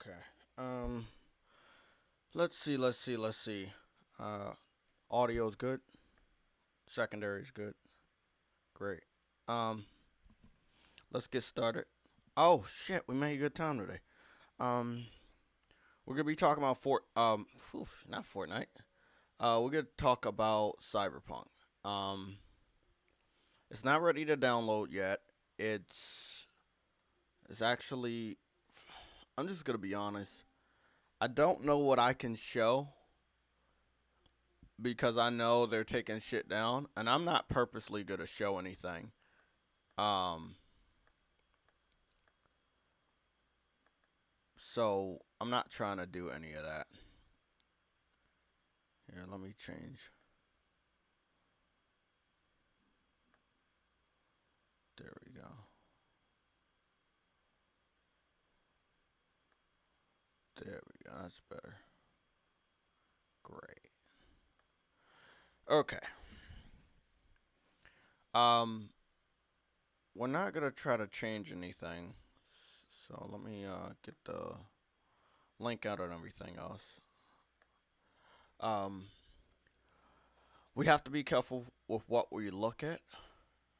Okay. Um, let's see. Uh, Audio's good. Secondary's good. Great. Um, let's get started. Oh shit, we made a good time today. Um, we're gonna be talking about not Fortnite. We're gonna talk about Cyberpunk. Um, it's not ready to download yet. It's it's actually. I'm just gonna be honest. I don't know what I can show because I know they're taking shit down, and I'm not purposely gonna show anything. Um, so I'm not trying to do any of that. Here, let me change. There we go. There we go. That's better. Great. Okay. Um, we're not gonna try to change anything. So let me get the link out and everything else. Um, we have to be careful with what we look at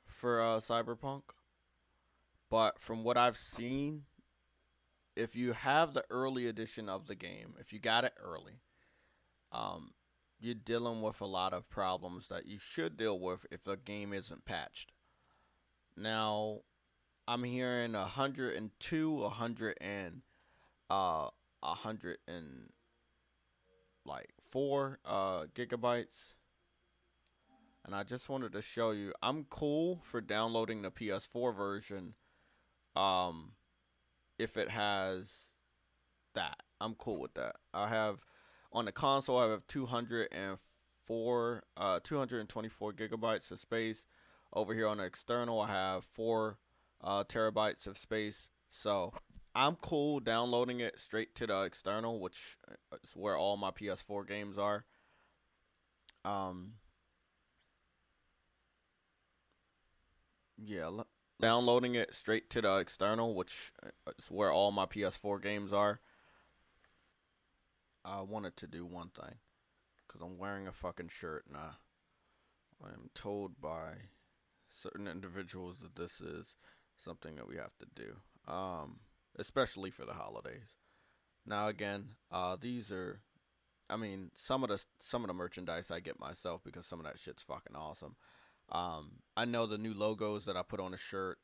for Cyberpunk. But from what I've seen, if you have the early edition of the game, if you got it early, um, you're dealing with a lot of problems that you should deal with if the game isn't patched. Now, I'm hearing 102, 100 and 100 and like 4 gigabytes. And I just wanted to show you, I'm cool for downloading the PS4 version. Um, if it has that. I'm cool with that. I have on the console. I have 224 gigabytes of space. Over here on the external, I have 4 terabytes of space. So I'm cool downloading it straight to the external, which is where all my PS4 games are. Um, yeah, downloading it straight to the external, which is where all my PS4 games are. I wanted to do one thing because I'm wearing a fucking shirt and I am told by certain individuals that this is something that we have to do, especially for the holidays. Now again, these are, I mean, some of the merchandise I get myself because some of that shit's fucking awesome. I know the new logos that I put on a shirt.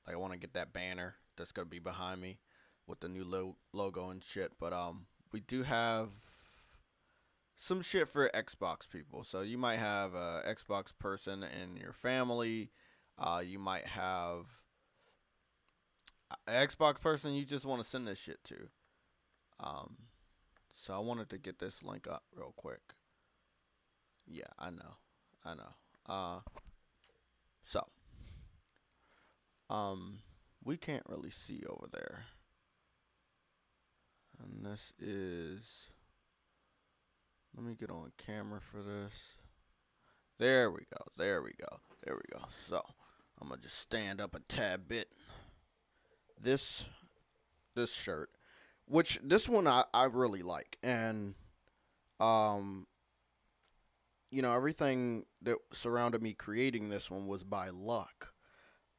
Like I want to get that banner that's gonna be behind me with the new logo and shit. But we do have some shit for Xbox people. So you might have a Xbox person in your family. You might have an Xbox person you just want to send this shit to. Um, so I wanted to get this link up real quick. Yeah, I know. Uh, so we can't really see over there, and this is. Let me get on camera for this. There we go. There we go. There we go. So I'm gonna just stand up a tad bit. This shirt, which this one I really like, and um everything that surrounded me creating this one was by luck.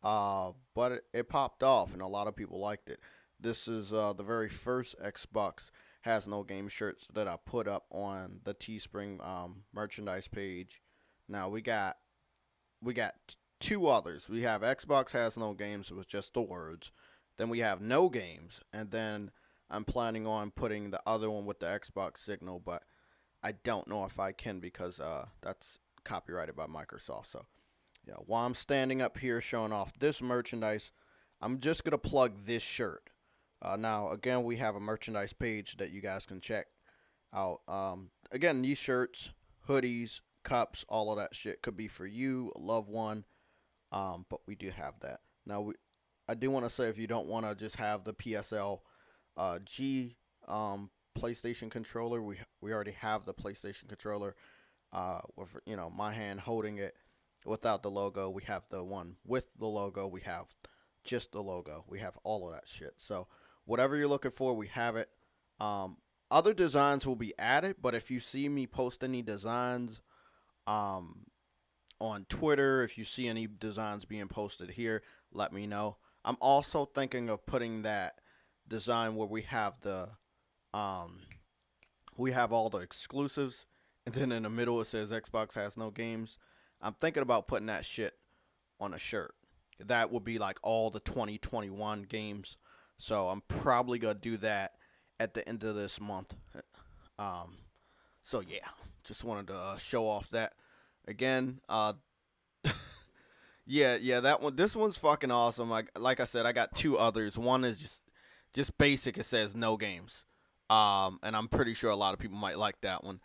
But it popped off, and a lot of people liked it. This is the very first Xbox Has No Game shirts that I put up on the Teespring merchandise page. Now we got two others. We have Xbox Has No Games with just the words. Then we have No Games, and then I'm planning on putting the other one with the Xbox signal, but I don't know if I can because that's copyrighted by Microsoft. So yeah, while I'm standing up here showing off this merchandise, I'm just going to plug this shirt. Now, again, we have a merchandise page that you guys can check out. Again, these shirts, hoodies, cups, all of that shit could be for you, a loved one, but we do have that. Now, I do want to say if you don't want to just have the PSLG PlayStation controller, we already have the PlayStation controller with my hand holding it without the logo. We have the one with the logo. We have just the logo. We have all of that shit. So whatever you're looking for, we have it. Other designs will be added, but if you see me post any designs on Twitter, if you see any designs being posted here, let me know. I'm also thinking of putting that design where we have all the exclusives, and then in the middle it says Xbox Has No Games. I'm thinking about putting that shit on a shirt. That would be like all the 2021 games. So I'm probably gonna do that at the end of this month. So yeah, just wanted to show off that again. Yeah, that one. This one's fucking awesome. Like I said, I got two others. One is just basic. It says No Games. And I'm pretty sure a lot of people might like that one.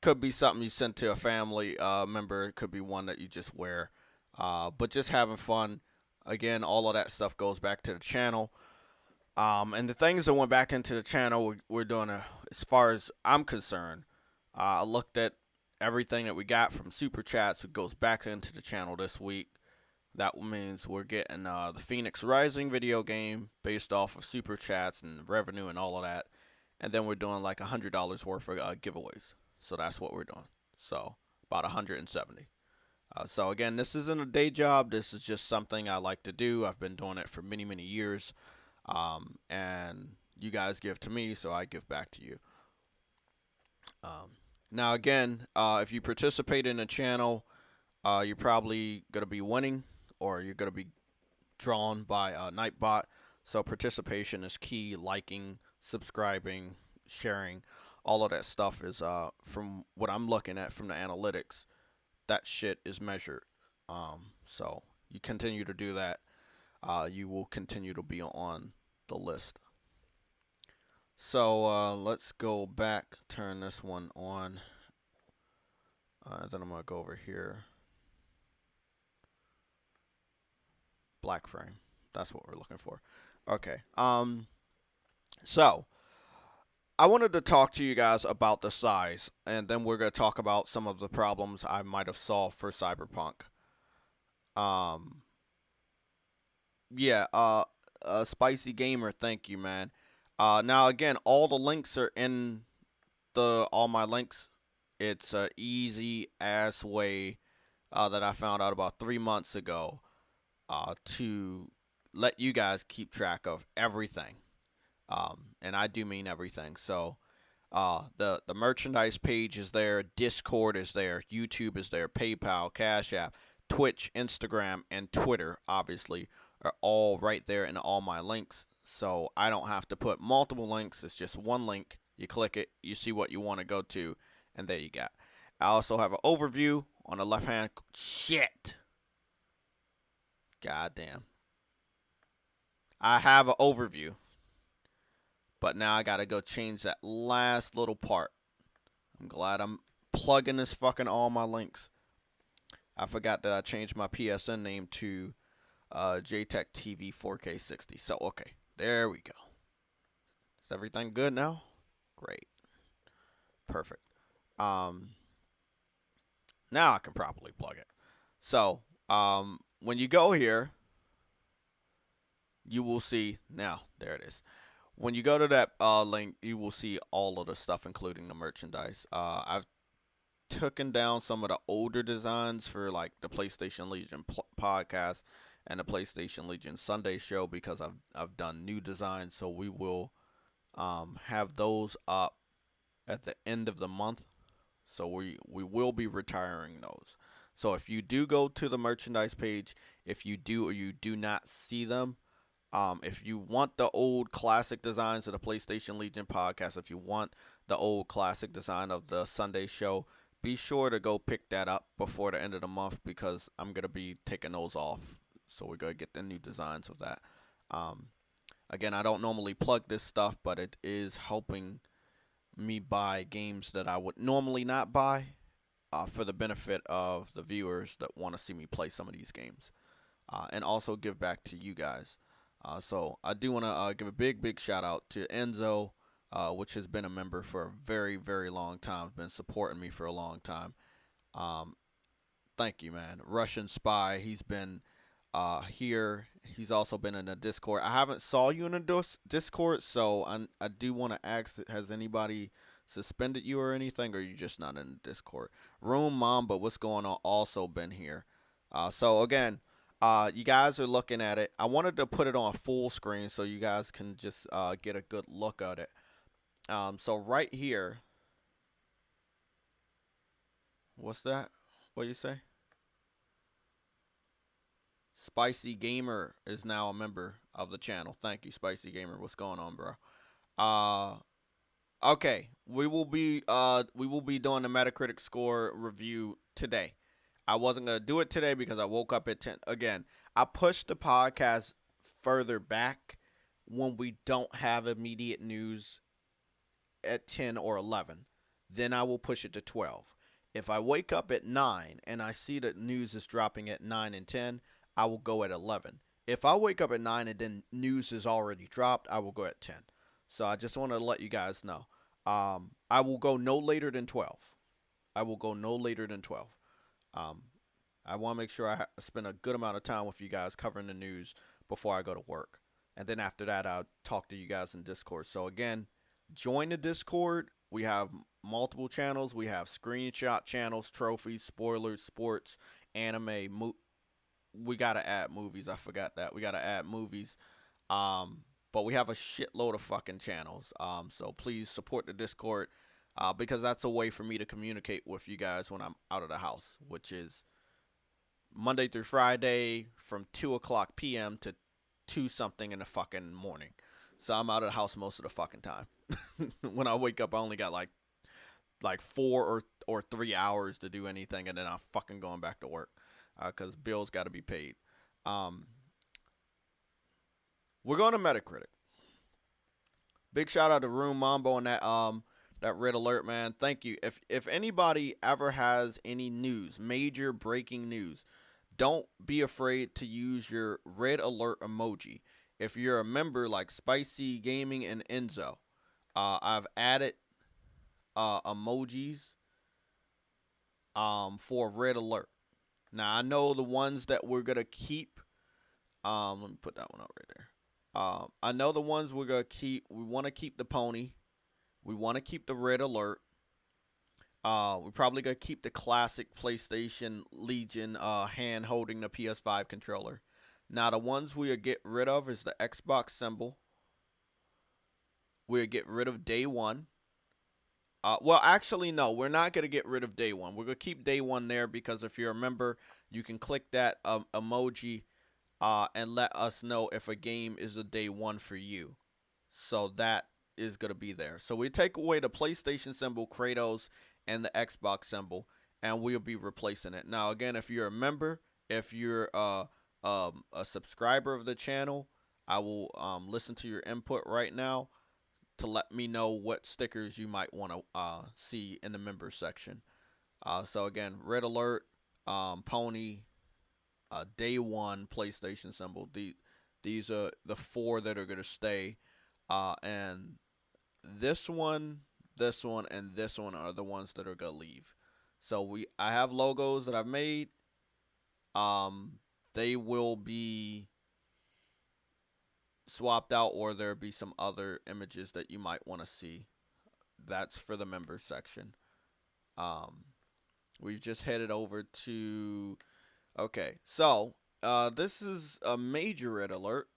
Could be something you send to a family member. It could be one that you just wear. But just having fun. Again, all of that stuff goes back to the channel. And the things that went back into the channel, we're doing as far as I'm concerned. I looked at everything that we got from Super Chats. It goes back into the channel this week. That means we're getting the Phoenix Rising video game based off of Super Chats and revenue and all of that. And then we're doing like $100 worth of giveaways. So that's what we're doing. So about 170. So again, this isn't a day job. This is just something I like to do. I've been doing it for many, many years. And you guys give to me, so I give back to you. Now again, if you participate in the channel, you're probably going to be winning, or you're going to be drawn by Nightbot. So participation is key. Liking, subscribing, sharing, all of that stuff is from what I'm looking at from the analytics. That shit is measured. So you continue to do that, you will continue to be on the list. So let's go back, turn this one on. Then I'm going to go over here. Black frame. That's what we're looking for. Okay. So I wanted to talk to you guys about the size, and then we're going to talk about some of the problems I might have solved for Cyberpunk. Yeah, Spicy Gamer, thank you, man. Now again, all the links are in all my links. It's a easy ass way that I found out about 3 months ago to let you guys keep track of everything. And I do mean everything. So the merchandise page is there, Discord is there, YouTube is there, PayPal, Cash App, Twitch, Instagram, and Twitter, obviously, are all right there in all my links. So I don't have to put multiple links. It's just one link. You click it, you see what you want to go to, and there you go. I also have an overview on the left hand. Shit. Goddamn. I have an overview. But now I gotta go change that last little part. I'm glad I'm plugging this fucking all my links. I forgot that I changed my PSN name to JaytechTV 4K60. So, okay. There we go. Is everything good now? Great. Perfect. Now I can properly plug it. So, when you go here, you will see, now, there it is. When you go to that link, you will see all of the stuff, including the merchandise. I've taken down some of the older designs for like the PlayStation Legion podcast and the PlayStation Legion Sunday show because I've done new designs. So we will have those up at the end of the month. So we will be retiring those. So if you do go to the merchandise page, if you do or you do not see them, if you want the old classic designs of the PlayStation Legion podcast, if you want the old classic design of the Sunday show, be sure to go pick that up before the end of the month because I'm going to be taking those off. So we're going to get the new designs of that. Again, I don't normally plug this stuff, but it is helping me buy games that I would normally not buy for the benefit of the viewers that want to see me play some of these games. And also give back to you guys. So I do want to give a big shout out to Enzo, which has been a member for a very, very long time. Been supporting me for a long time. Thank you, man. Russian Spy, he's been here. He's also been in the Discord. I haven't saw you in the Discord, so I do want to ask, has anybody suspended you or anything, or are you just not in the Discord? Room Mamba, what's going on, also been here. So again, you guys are looking at it. I wanted to put it on full screen so you guys can just get a good look at it. So right here, what's that? What do you say? Spicy Gamer is now a member of the channel. Thank you, Spicy Gamer. What's going on, bro? Okay, we will be doing the Metacritic score review today. I wasn't going to do it today because I woke up at 10. Again, I pushed the podcast further back when we don't have immediate news at 10 or 11. Then I will push it to 12. If I wake up at 9 and I see that news is dropping at 9 and 10, I will go at 11. If I wake up at 9 and then news is already dropped, I will go at 10. So I just want to let you guys know. I will go no later than 12. I will go no later than 12. I want to make sure I spend a good amount of time with you guys covering the news before I go to work. And then after that, I'll talk to you guys in Discord. So again, join the Discord. We have multiple channels. We have screenshot channels, trophies, spoilers, sports, anime. We got to add movies. I forgot that. We got to add movies. But we have a shitload of fucking channels. So please support the Discord because that's a way for me to communicate with you guys when I'm out of the house, which is Monday through Friday from 2 o'clock p.m. to 2 something in the fucking morning. So I'm out of the house most of the fucking time. When I wake up, I only got like 4 or 3 hours to do anything, and then I'm fucking going back to work because bills got to be paid. We're going to Metacritic. Big shout out to Room Mambo on that red alert, man. Thank you. If anybody ever has any news, major breaking news, don't be afraid to use your red alert emoji. If you're a member like Spicy Gaming and Enzo, I've added emojis for red alert. Now I know the ones that we're gonna keep. Let me put that one up right there. I know the ones we're gonna keep. We want to keep the pony. We want to keep the red alert. We're probably gonna keep the classic PlayStation Legion hand holding the PS5 controller. Now the ones we'll get rid of is the Xbox symbol. We'll get rid of day one. Well, actually, no, we're not gonna get rid of day one. We're gonna keep day one there because if you remember, you can click that emoji and let us know if a game is a day one for you. So that is going to be there. So we take away the PlayStation symbol, Kratos, and the Xbox symbol, and we'll be replacing it. Now, again, if you're a member, if you're a subscriber of the channel, I will listen to your input right now to let me know what stickers you might want to see in the members section. So again, red alert, pony, day one PlayStation symbol. These are the four that are going to stay. And this one, and this one are the ones that are going to leave. So I have logos that I've made. They will be swapped out, or there'll be some other images that you might want to see. That's for the members section. We've just headed over to... Okay, so this is a major red alert.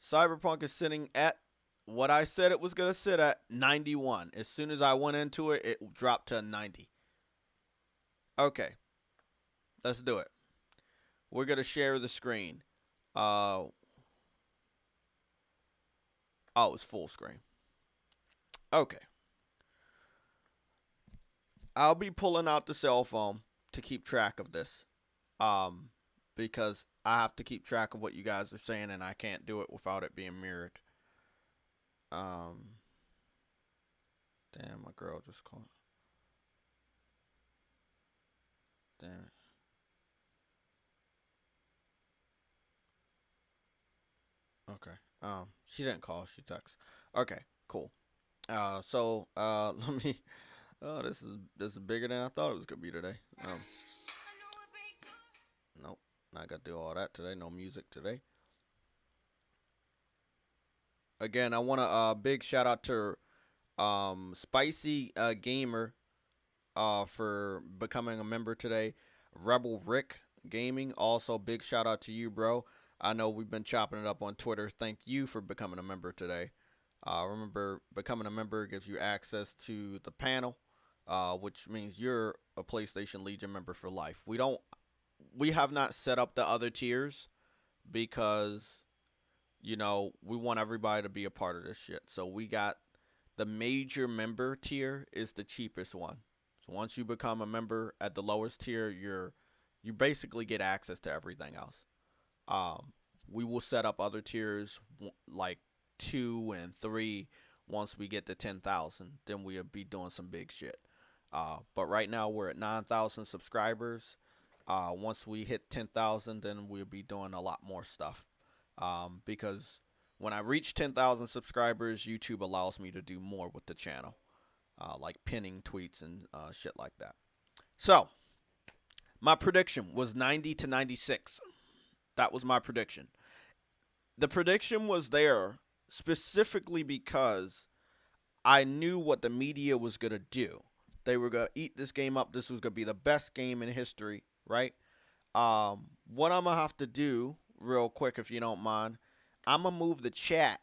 Cyberpunk is sitting at what I said it was going to sit at, 91. As soon as I went into it, it dropped to 90. Okay, let's do it. We're going to share the screen. Oh, it's full screen. Okay. I'll be pulling out the cell phone to keep track of this. Because I have to keep track of what you guys are saying, and I can't do it without it being mirrored. Damn, my girl just called. Damn it. Okay. She didn't call. She texted. Okay. Cool. Let me. Oh, this is bigger than I thought it was gonna be today. Nope. Not gonna do all that today. No music today. Again, I want a big shout out to Spicy Gamer for becoming a member today. Rebel Rick Gaming, also big shout out to you, bro. I know we've been chopping it up on Twitter. Thank you for becoming a member today. Remember, becoming a member gives you access to the panel, which means you're a PlayStation Legion member for life. We have not set up the other tiers because, we want everybody to be a part of this shit. So we got the major member tier is the cheapest one. So once you become a member at the lowest tier, you basically get access to everything else. We will set up other tiers like 2 and 3 once we get to 10,000. Then we'll be doing some big shit. But right now we're at 9,000 subscribers. Once we hit 10,000, then we'll be doing a lot more stuff. Because when I reach 10,000 subscribers, YouTube allows me to do more with the channel. Like pinning tweets and shit like that. So, my prediction was 90 to 96. That was my prediction. The prediction was there specifically because I knew what the media was going to do. They were going to eat this game up. This was going to be the best game in history, right? What I'm going to have to do real quick, if you don't mind, I'm going to move the chat.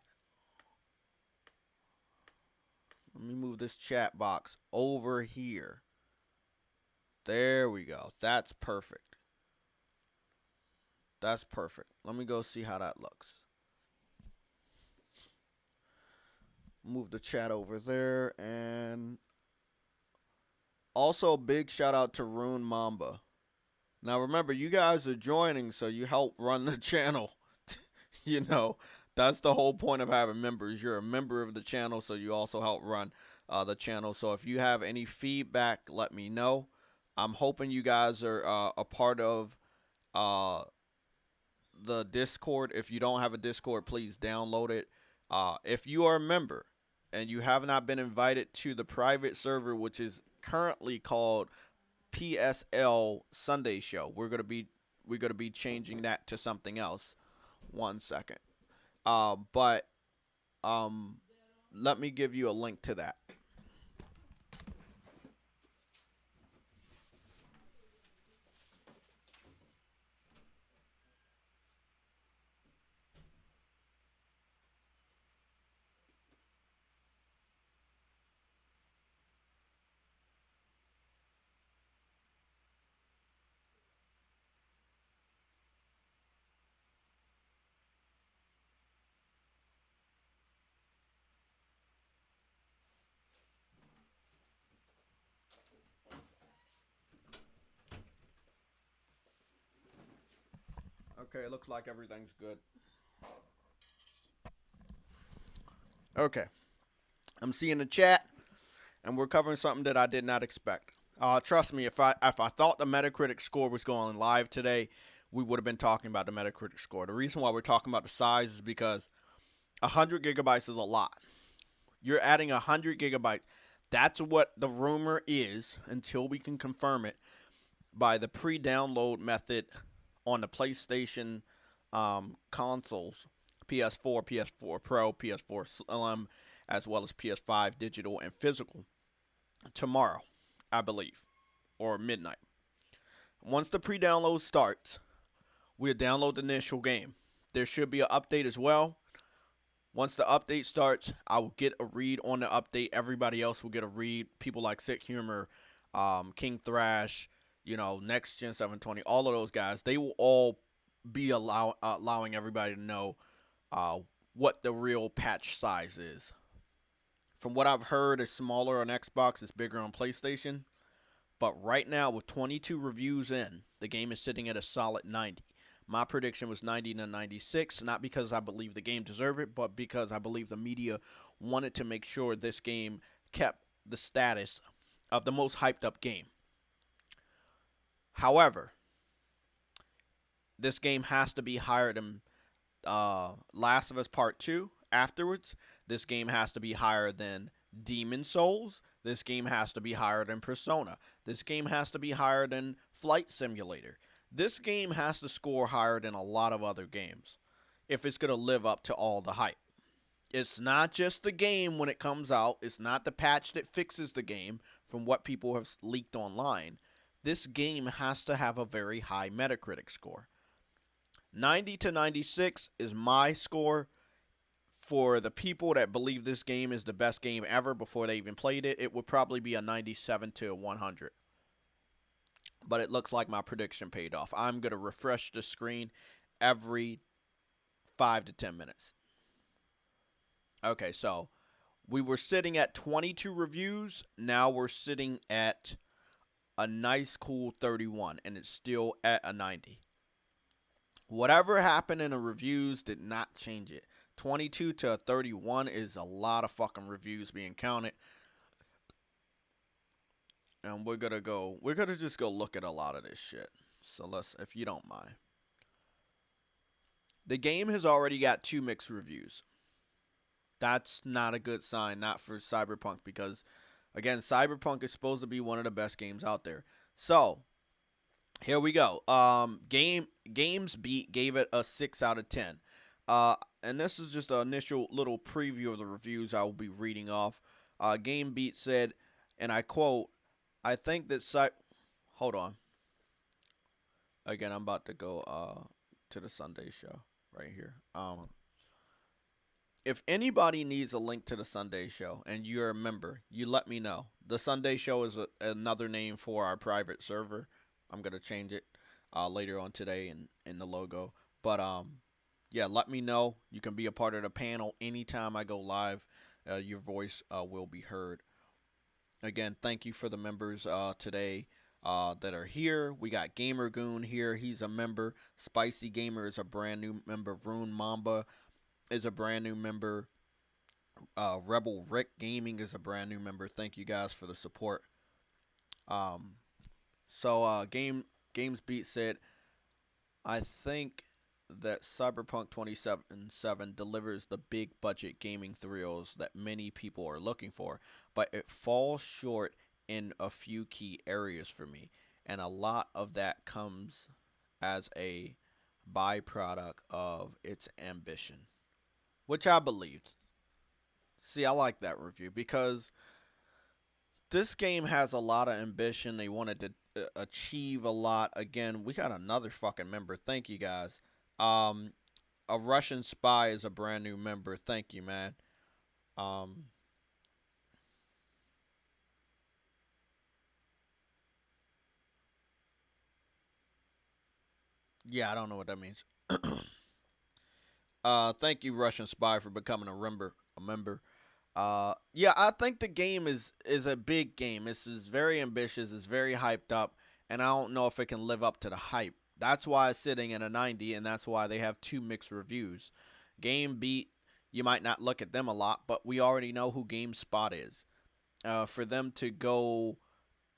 Let me move this chat box over here. There we go. That's perfect. That's perfect. Let me go see how that looks. Move the chat over there. And also, big shout out to Rune Mamba. Now, remember, you guys are joining, so you help run the channel. That's the whole point of having members. You're a member of the channel, so you also help run the channel. So if you have any feedback, let me know. I'm hoping you guys are a part of uh, the Discord. If you don't have a Discord, please download it. If you are a member and you have not been invited to the private server, which is currently called PSL Sunday Show, we're gonna be changing that to something else. One second. But um, let me give you a link to that. Okay, it looks like everything's good. Okay, I'm seeing the chat, and we're covering something that I did not expect. Trust me, if I thought the Metacritic score was going live today, we would have been talking about the Metacritic score. The reason why we're talking about the size is because 100 gigabytes is a lot. You're adding 100 gigabytes. That's what the rumor is until we can confirm it by the pre-download method on the PlayStation consoles, PS4, PS4 Pro, PS4 Slim, as well as PS5 digital and physical tomorrow, I believe, or midnight. Once the pre-download starts, we'll download the initial game. There should be an update as well. Once the update starts, I will get a read on the update. Everybody else will get a read. People like Sick Humor, King Thrash, Next Gen 720, all of those guys, they will all be allowing everybody to know what the real patch size is. From what I've heard, it's smaller on Xbox, it's bigger on PlayStation. But right now, with 22 reviews in, the game is sitting at a solid 90. My prediction was 90 to 96, not because I believe the game deserved it, but because I believe the media wanted to make sure this game kept the status of the most hyped up game. However, this game has to be higher than Last of Us Part 2. Afterwards, this game has to be higher than Demon Souls. This game has to be higher than Persona. This game has to be higher than Flight Simulator. This game has to score higher than a lot of other games if it's going to live up to all the hype. It's not just the game when it comes out. It's not the patch that fixes the game from what people have leaked online. This game has to have a very high Metacritic score. 90 to 96 is my score. For the people that believe this game is the best game ever before they even played it, it would probably be a 97 to 100. But it looks like my prediction paid off. I'm going to refresh the screen every 5 to 10 minutes. Okay, so we were sitting at 22 reviews. Now we're sitting at a nice, cool 31, and it's still at a 90. Whatever happened in the reviews did not change it. 22 to 31 is a lot of fucking reviews being counted. And we're gonna just go look at a lot of this shit. So if you don't mind. The game has already got 2 mixed reviews. That's not a good sign, not for Cyberpunk, because again, Cyberpunk is supposed to be one of the best games out there. So here we go. GamesBeat gave it a 6 out of 10. And this is just an initial little preview of the reviews I will be reading off. GameBeat said, and I quote, I think that hold on. Again, I'm about to go to the Sunday show right here. If anybody needs a link to the Sunday show and you're a member, you let me know. The Sunday show is another name for our private server. I'm going to change it later on today in the logo. But yeah, let me know. You can be a part of the panel anytime I go live. Your voice will be heard. Again, thank you for the members today that are here. We got Gamer Goon here. He's a member. Spicy Gamer is a brand new member. Rune Mamba. is a brand new member. Rebel Rick Gaming is a brand new member. Thank you guys for the support. Um, Games Beat said, I think that Cyberpunk 2077 delivers the big budget gaming thrills that many people are looking for, but it falls short in a few key areas for me, and a lot of that comes as a byproduct of its ambition, which I believed. See, I like that review because this game has a lot of ambition. They wanted to achieve a lot. Again, we got another fucking member. Thank you guys. Um, a Russian spy is a brand new member. Thank you, man. Um, yeah, I don't know what that means. Thank you, Russian spy, for becoming a member. A member. Yeah, I think the game is a big game. This is very ambitious. It's very hyped up, and I don't know if it can live up to the hype. That's why it's sitting in a 90, and that's why they have two mixed reviews. Game Beat, you might not look at them a lot, but we already know who GameSpot is. For them to go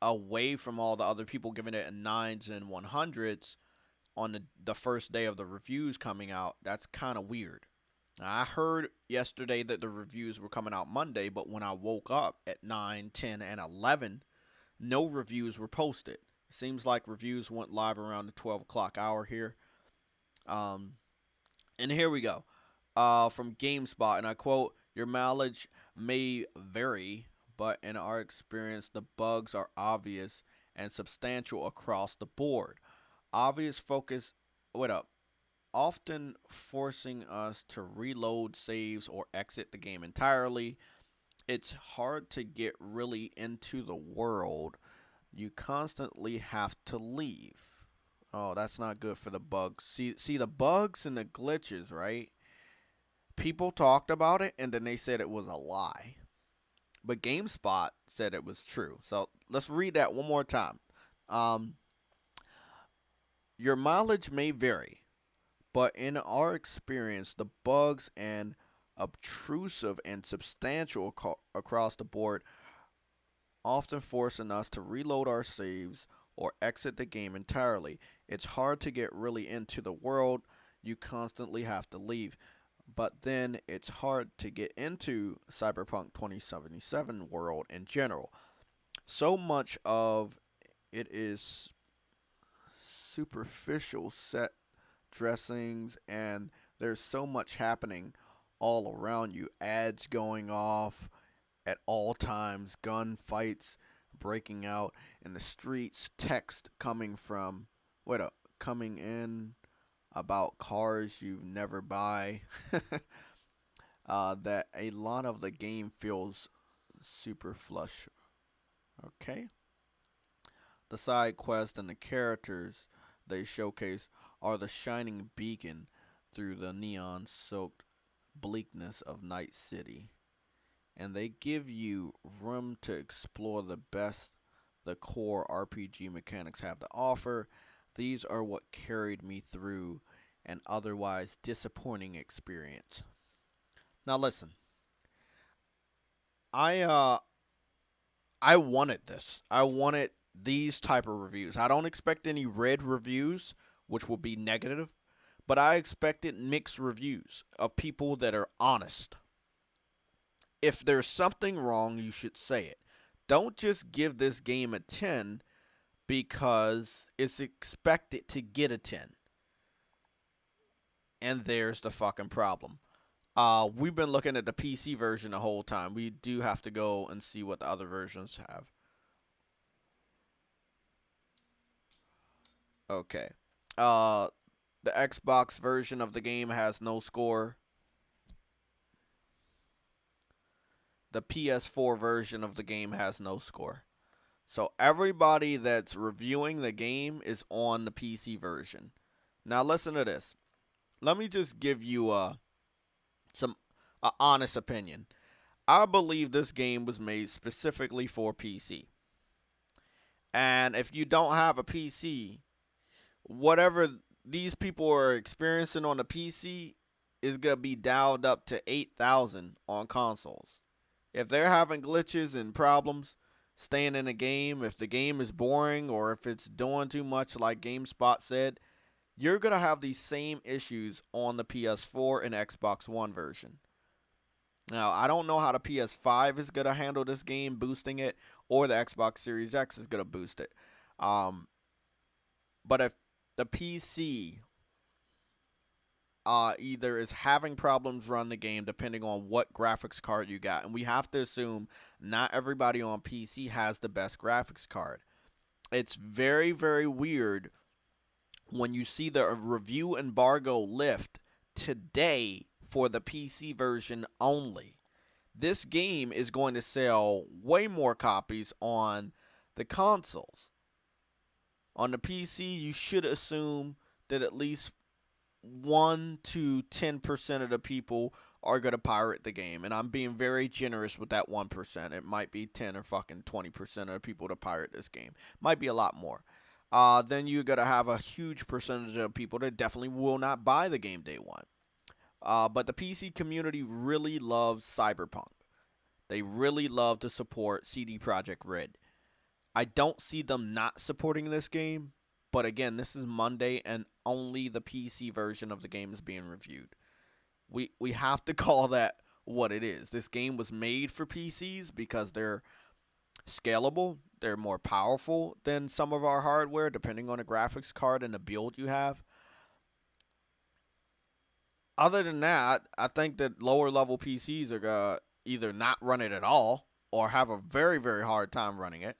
away from all the other people giving it a nines and 100s on the first day of the reviews coming out, that's kind of weird. I heard yesterday that the reviews were coming out Monday, but when I woke up at 9, 10, and 11, no reviews were posted. It seems like reviews went live around the 12 o'clock hour here. Um, and here we go. From GameSpot, and I quote, your mileage may vary, but in our experience, the bugs are obvious and substantial across the board. Obvious focus, wait up, often forcing us to reload saves or exit the game entirely. It's hard to get really into the world. You constantly have to leave. Oh, that's not good for the bugs. See the bugs and the glitches, right? People talked about it and then they said it was a lie. But GameSpot said it was true. So let's read that one more time. Um, your mileage may vary, but in our experience, the bugs and obtrusive and substantial across the board, often forcing us to reload our saves or exit the game entirely. It's hard to get really into the world. You constantly have to leave. But then it's hard to get into Cyberpunk 2077 world in general. So much of it is superficial set dressings, and there's so much happening all around you. Ads going off at all times, gunfights breaking out in the streets, text coming in about cars you never buy. That a lot of the game feels super flush. Okay? The side quests and the characters they showcase are the shining beacon through the neon soaked bleakness of Night City. And they give you room to explore the best the core RPG mechanics have to offer. These are what carried me through an otherwise disappointing experience. Now listen, I uh I wanted this. I wanted these type of reviews. I don't expect any red reviews, which will be negative, but I expected mixed reviews of people that are honest. If there's something wrong, you should say it. Don't just give this game a 10 because it's expected to get a 10. And there's the fucking problem. We've been looking at the PC version the whole time. We do have to go and see what the other versions have. Okay. Uh, the Xbox version of the game has no score. The PS4 version of the game has no score. So everybody that's reviewing the game is on the PC version. Now listen to this. Let me just give you some honest opinion. I believe this game was made specifically for PC. And if you don't have a PC, whatever these people are experiencing on the PC is going to be dialed up to 8,000 on consoles. If they're having glitches and problems staying in a game, if the game is boring or if it's doing too much like GameSpot said, you're going to have these same issues on the PS4 and Xbox One version. Now, I don't know how the PS5 is going to handle this game, boosting it, or the Xbox Series X is going to boost it. But if the PC either is having problems run the game depending on what graphics card you got, and we have to assume not everybody on PC has the best graphics card. It's very, very weird when you see the review embargo lift today for the PC version only. This game is going to sell way more copies on the consoles. On the PC, you should assume that at least 1 to 10% of the people are going to pirate the game. And I'm being very generous with that 1%. It might be 10 or fucking 20% of the people to pirate this game. Might be a lot more. Then you're going to have a huge percentage of people that definitely will not buy the game day one. But the PC community really loves Cyberpunk. They really love to support CD Projekt Red. I don't see them not supporting this game. But again, this is Monday and only the PC version of the game is being reviewed. We have to call that what it is. This game was made for PCs because they're scalable. They're more powerful than some of our hardware, depending on the graphics card and the build you have. Other than that, I think that lower level PCs are going to either not run it at all or have a very, very hard time running it.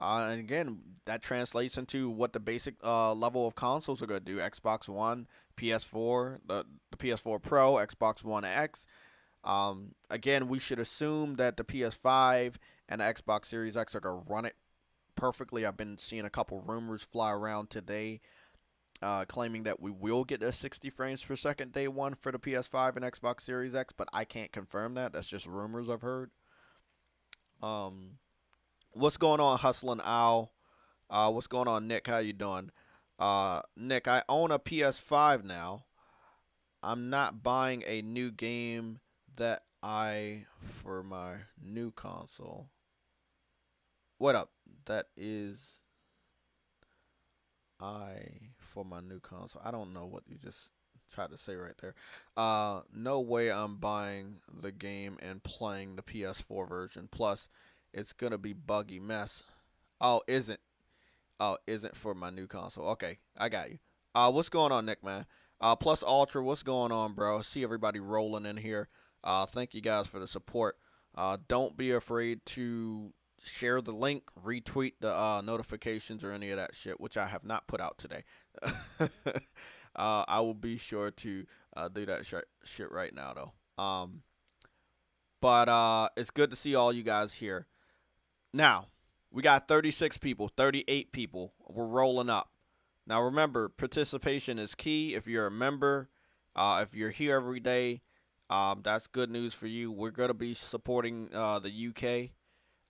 And again, that translates into what the basic level of consoles are going to do. Xbox One, PS4, the PS4 Pro, Xbox One X. Again, we should assume that the PS5 and the Xbox Series X are going to run it perfectly. I've been seeing a couple rumors fly around today claiming that we will get a 60 frames per second day one for the PS5 and Xbox Series X, but I can't confirm that. That's just rumors I've heard. What's going on, Hustlin' Owl? What's going on, Nick? How you doing? Nick, I own a PS5 now. I'm not buying a new game for my new console. What up? That is for my new console. I don't know what you just tried to say right there. No way I'm buying the game and playing the PS4 version. Plus, it's gonna be buggy mess. Oh, isn't for my new console. Okay, I got you. What's going on, Nick, man? Plus Ultra, what's going on, bro? See everybody rolling in here. Thank you guys for the support. Don't be afraid to share the link, retweet the notifications or any of that shit, which I have not put out today. I will be sure to do that shit right now, though. But it's good to see all you guys here. Now, we got 36 people, 38 people. We're rolling up. Now, remember, participation is key. If you're a member, if you're here every day, that's good news for you. We're going to be supporting the UK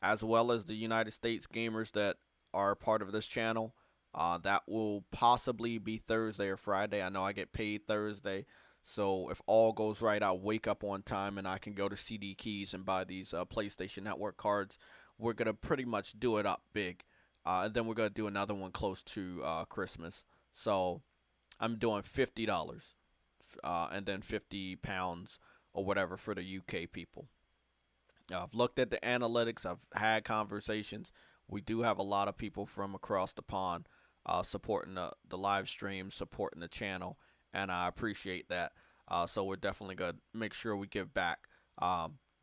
as well as the United States gamers that are part of this channel. That will possibly be Thursday or Friday. I know I get paid Thursday. So if all goes right, I'll wake up on time and I can go to CD Keys and buy these PlayStation Network cards. We're going to pretty much do it up big. And then we're going to do another one close to Christmas. So I'm doing $50 and then £50 or whatever for the UK people. I've looked at the analytics. I've had conversations. We do have a lot of people from across the pond supporting the live stream, supporting the channel, and I appreciate that. So we're definitely going to make sure we give back.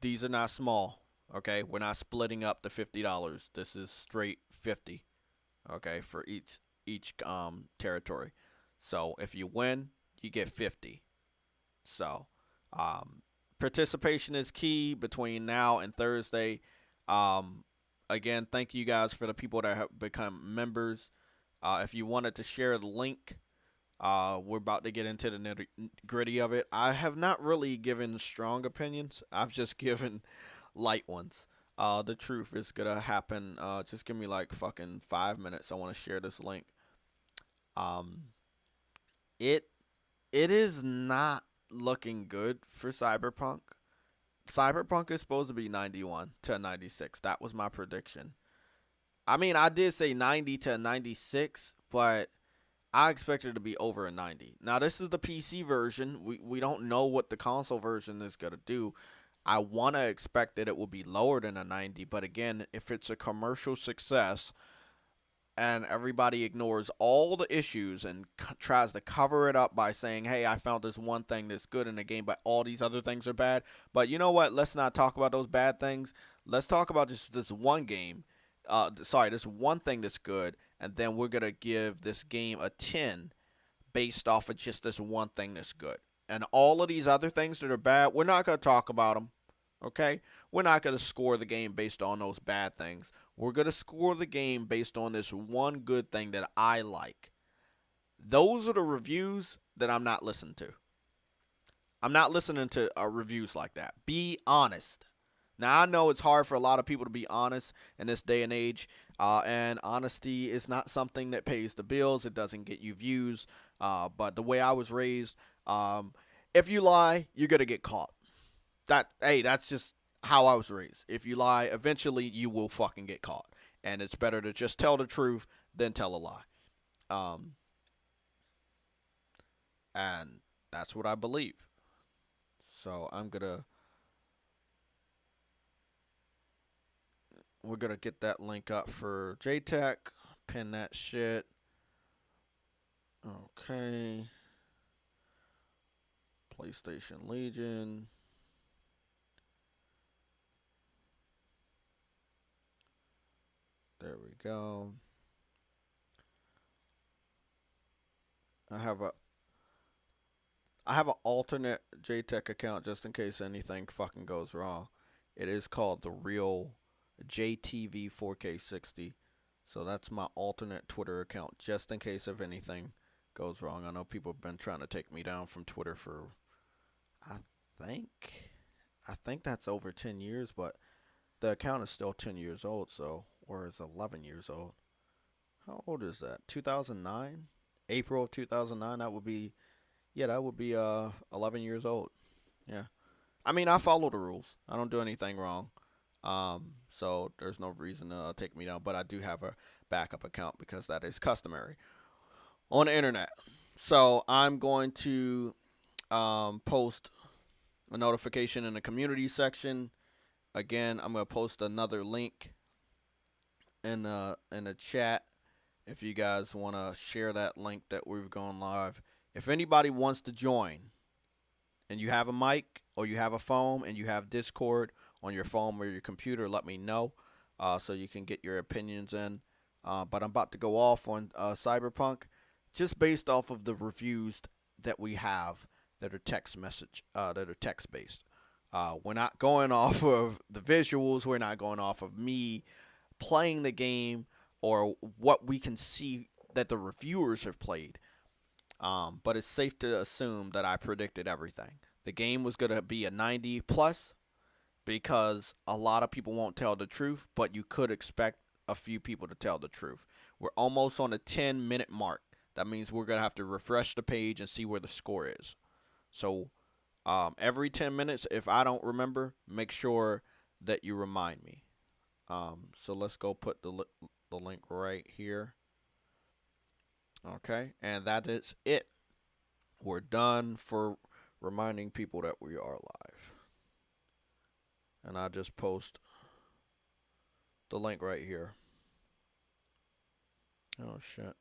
These are not small. Okay, we're not splitting up the $50. This is straight 50. Okay, for each territory. So if you win, you get 50. So participation is key between now and Thursday. Again, thank you guys for the people that have become members. If you wanted to share the link, we're about to get into the nitty-gritty of it. I have not really given strong opinions. I've just given light ones. The truth is gonna happen. Just give me like fucking 5 minutes. I want to share this link. It is not looking good for Cyberpunk. Cyberpunk is supposed to be 91 to 96. That was my prediction. I mean, I did say 90 to 96, but I expected it to be over a 90. Now, this is the PC version. We don't know what the console version is going to do. I want to expect that it will be lower than a 90, but again, if it's a commercial success and everybody ignores all the issues and tries to cover it up by saying, hey, I found this one thing that's good in the game, but all these other things are bad. But you know what? Let's not talk about those bad things. Let's talk about just this one game. This one thing that's good, and then we're going to give this game a 10 based off of just this one thing that's good. And all of these other things that are bad, we're not going to talk about them. Okay? We're not going to score the game based on those bad things. We're going to score the game based on this one good thing that I like. Those are the reviews that I'm not listening to. I'm not listening to reviews like that. Be honest. Now, I know it's hard for a lot of people to be honest in this day and age, and honesty is not something that pays the bills. It doesn't get you views, but the way I was raised, if you lie, you're going to get caught. That's just how I was raised. If you lie, eventually you will fucking get caught. And it's better to just tell the truth than tell a lie. And that's what I believe. So we're gonna get that link up for JTech. Pin that shit. Okay. PlayStation Legion. There we go. I have an alternate JTech account just in case anything fucking goes wrong. It is called the real JaytechTV 4K60. So that's my alternate Twitter account just in case if anything goes wrong. I know people have been trying to take me down from Twitter for I think that's over 10 years, but the account is still 10 years old, or is 11 years old. How old is that? 2009? April of 2009, that would be 11 years old. Yeah. I mean, I follow the rules. I don't do anything wrong. So there's no reason to take me down, but I do have a backup account because that is customary on the internet. So I'm going to post a notification in the community section. Again, I'm going to post another link in the chat if you guys want to share that link that we've gone live. If anybody wants to join and you have a mic or you have a phone and you have Discord on your phone or your computer, let me know so you can get your opinions in. But I'm about to go off on Cyberpunk just based off of the reviews that we have that are text based. We're not going off of the visuals. We're not going off of me playing the game or what we can see that the reviewers have played. But it's safe to assume that I predicted everything. The game was going to be a 90 plus because a lot of people won't tell the truth, but you could expect a few people to tell the truth. We're almost on the 10-minute mark. That means we're going to have to refresh the page and see where the score is. So every 10 minutes, if I don't remember, make sure that you remind me. So let's go put the link right here. Okay, and that is it. We're done for reminding people that we are live. And I just post the link right here. Oh shit.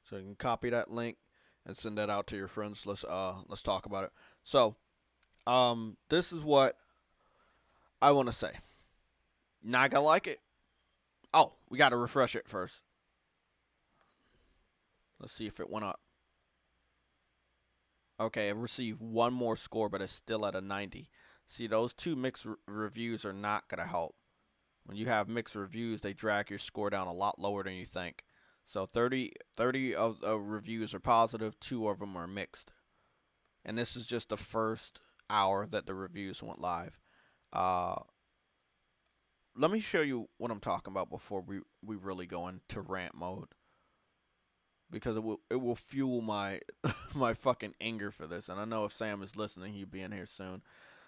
So you can copy that link and send that out to your friends. Let's talk about it. So, this is what I want to say. Not gonna like it. Oh, we got to refresh it first. Let's see if it went up. Okay, it received one more score, but it's still at a 90. See, those two mixed reviews are not going to help. When you have mixed reviews, they drag your score down a lot lower than you think. So 30 of the reviews are positive, 2 of them are mixed. And this is just the first hour that the reviews went live. Let me show you what I'm talking about before we really go into rant mode. because it will fuel my my fucking anger for this. And I know if Sam is listening, he'll be in here soon.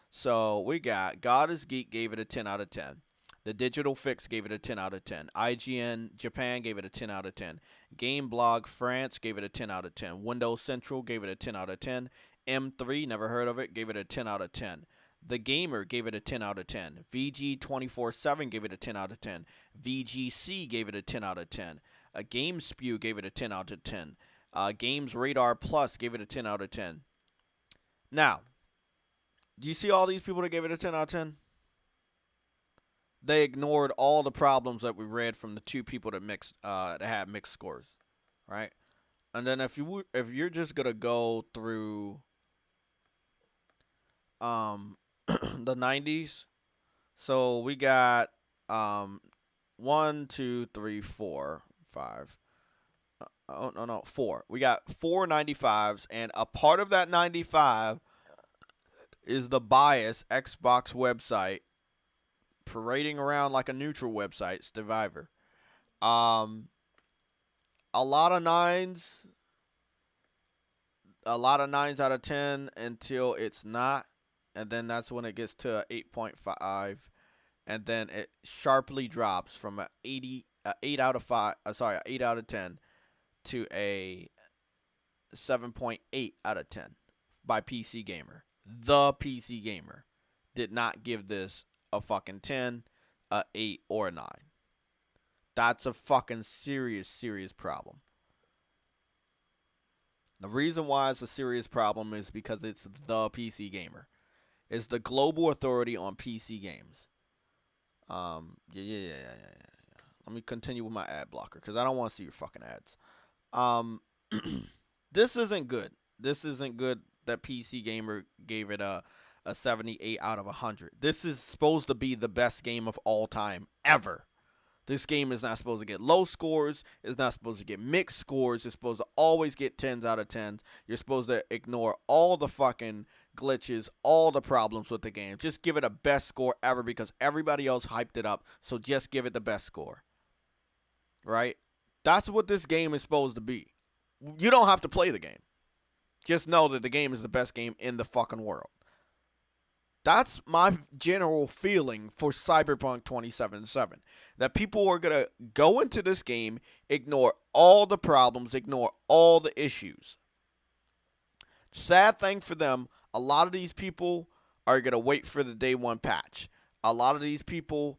So we got God is Geek gave it a 10 out of 10. The Digital Fix gave it a 10 out of 10. IGN Japan gave it a 10 out of 10. Game Blog France gave it a 10 out of 10. Windows Central gave it a 10 out of 10. M3, never heard of it, gave it a 10 out of 10. The Gamer gave it a 10 out of 10. VG247 gave it a 10 out of 10. VGC gave it a 10 out of 10. GameSpew gave it a 10 out of 10. Games Radar Plus gave it a 10 out of 10. Now, do you see all these people that gave it a 10 out of 10? They ignored all the problems that we read from the two people that had mixed scores, right? And then if you're just gonna go through the 90s, so we got 1, 2, 3, 4, 5. Oh no, 4. We got 4 95s, and a part of that 95 is the bias Xbox website parading around like a neutral website, Survivor. A lot of 9s out of 10 until it's not, and then that's when it gets to 8.5, and then it sharply drops from an 8 out of 10 to a 7.8 out of 10 by PC Gamer. The PC Gamer did not give this a fucking 10, a 8, or a 9. That's a fucking serious problem. The reason why it's a serious problem is because it's the PC Gamer. It's the global authority on PC games. Yeah. Let me continue with my ad blocker because I don't want to see your fucking ads. This isn't good. This isn't good that PC Gamer gave it a 78 out of 100. This is supposed to be the best game of all time ever. This game is not supposed to get low scores. It's not supposed to get mixed scores. It's supposed to always get 10s out of 10s. You're supposed to ignore all the fucking glitches, all the problems with the game. Just give it a best score ever because everybody else hyped it up. So just give it the best score. Right? That's what this game is supposed to be. You don't have to play the game. Just know that the game is the best game in the fucking world. That's my general feeling for Cyberpunk 2077. That people are going to go into this game, ignore all the problems, ignore all the issues. Sad thing for them, a lot of these people are going to wait for the day one patch. A lot of these people,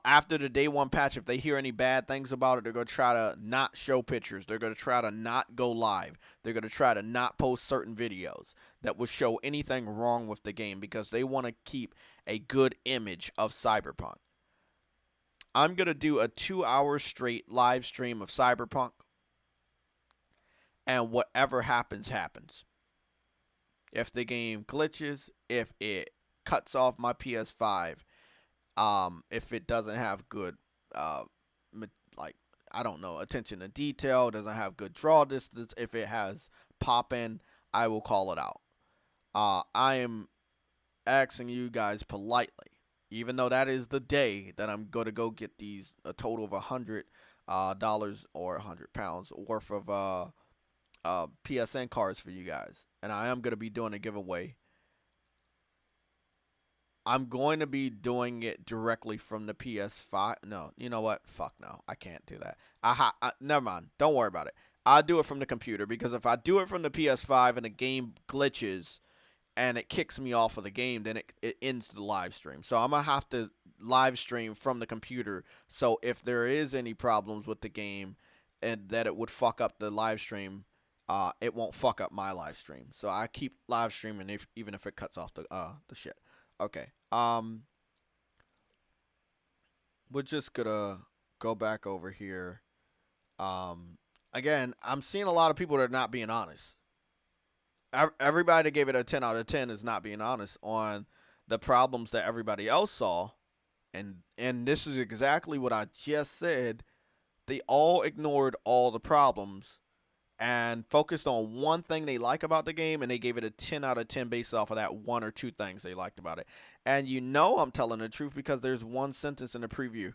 after the day one patch, if they hear any bad things about it, they're going to try to not show pictures. They're going to try to not go live. They're going to try to not post certain videos that will show anything wrong with the game because they want to keep a good image of Cyberpunk. I'm going to do a 2-hour straight live stream of Cyberpunk, and whatever happens, happens. If the game glitches, if it cuts off my PS5, if it doesn't have good, attention to detail, doesn't have good draw distance, if it has pop-in, I will call it out. I am asking you guys politely, even though that is the day that I'm going to go get these, a total of $100 or £100 worth of PSN cards for you guys. And I am going to be doing a giveaway. I'm going to be doing it directly from the PS5. No, you know what? Fuck no. I can't do that. Never mind. Don't worry about it. I'll do it from the computer because if I do it from the PS5 and the game glitches and it kicks me off of the game, then it ends the live stream. So I'm going to have to live stream from the computer. So if there is any problems with the game and that it would fuck up the live stream, it won't fuck up my live stream. So I keep live streaming even if it cuts off the shit. Okay. We're just gonna go back over here. Again, I'm seeing a lot of people that are not being honest. Everybody that gave it a 10 out of 10 is not being honest on the problems that everybody else saw. And this is exactly what I just said. They all ignored all the problems and focused on one thing they like about the game, and they gave it a 10 out of 10 based off of that one or two things they liked about it. And you know I'm telling the truth because there's one sentence in the preview.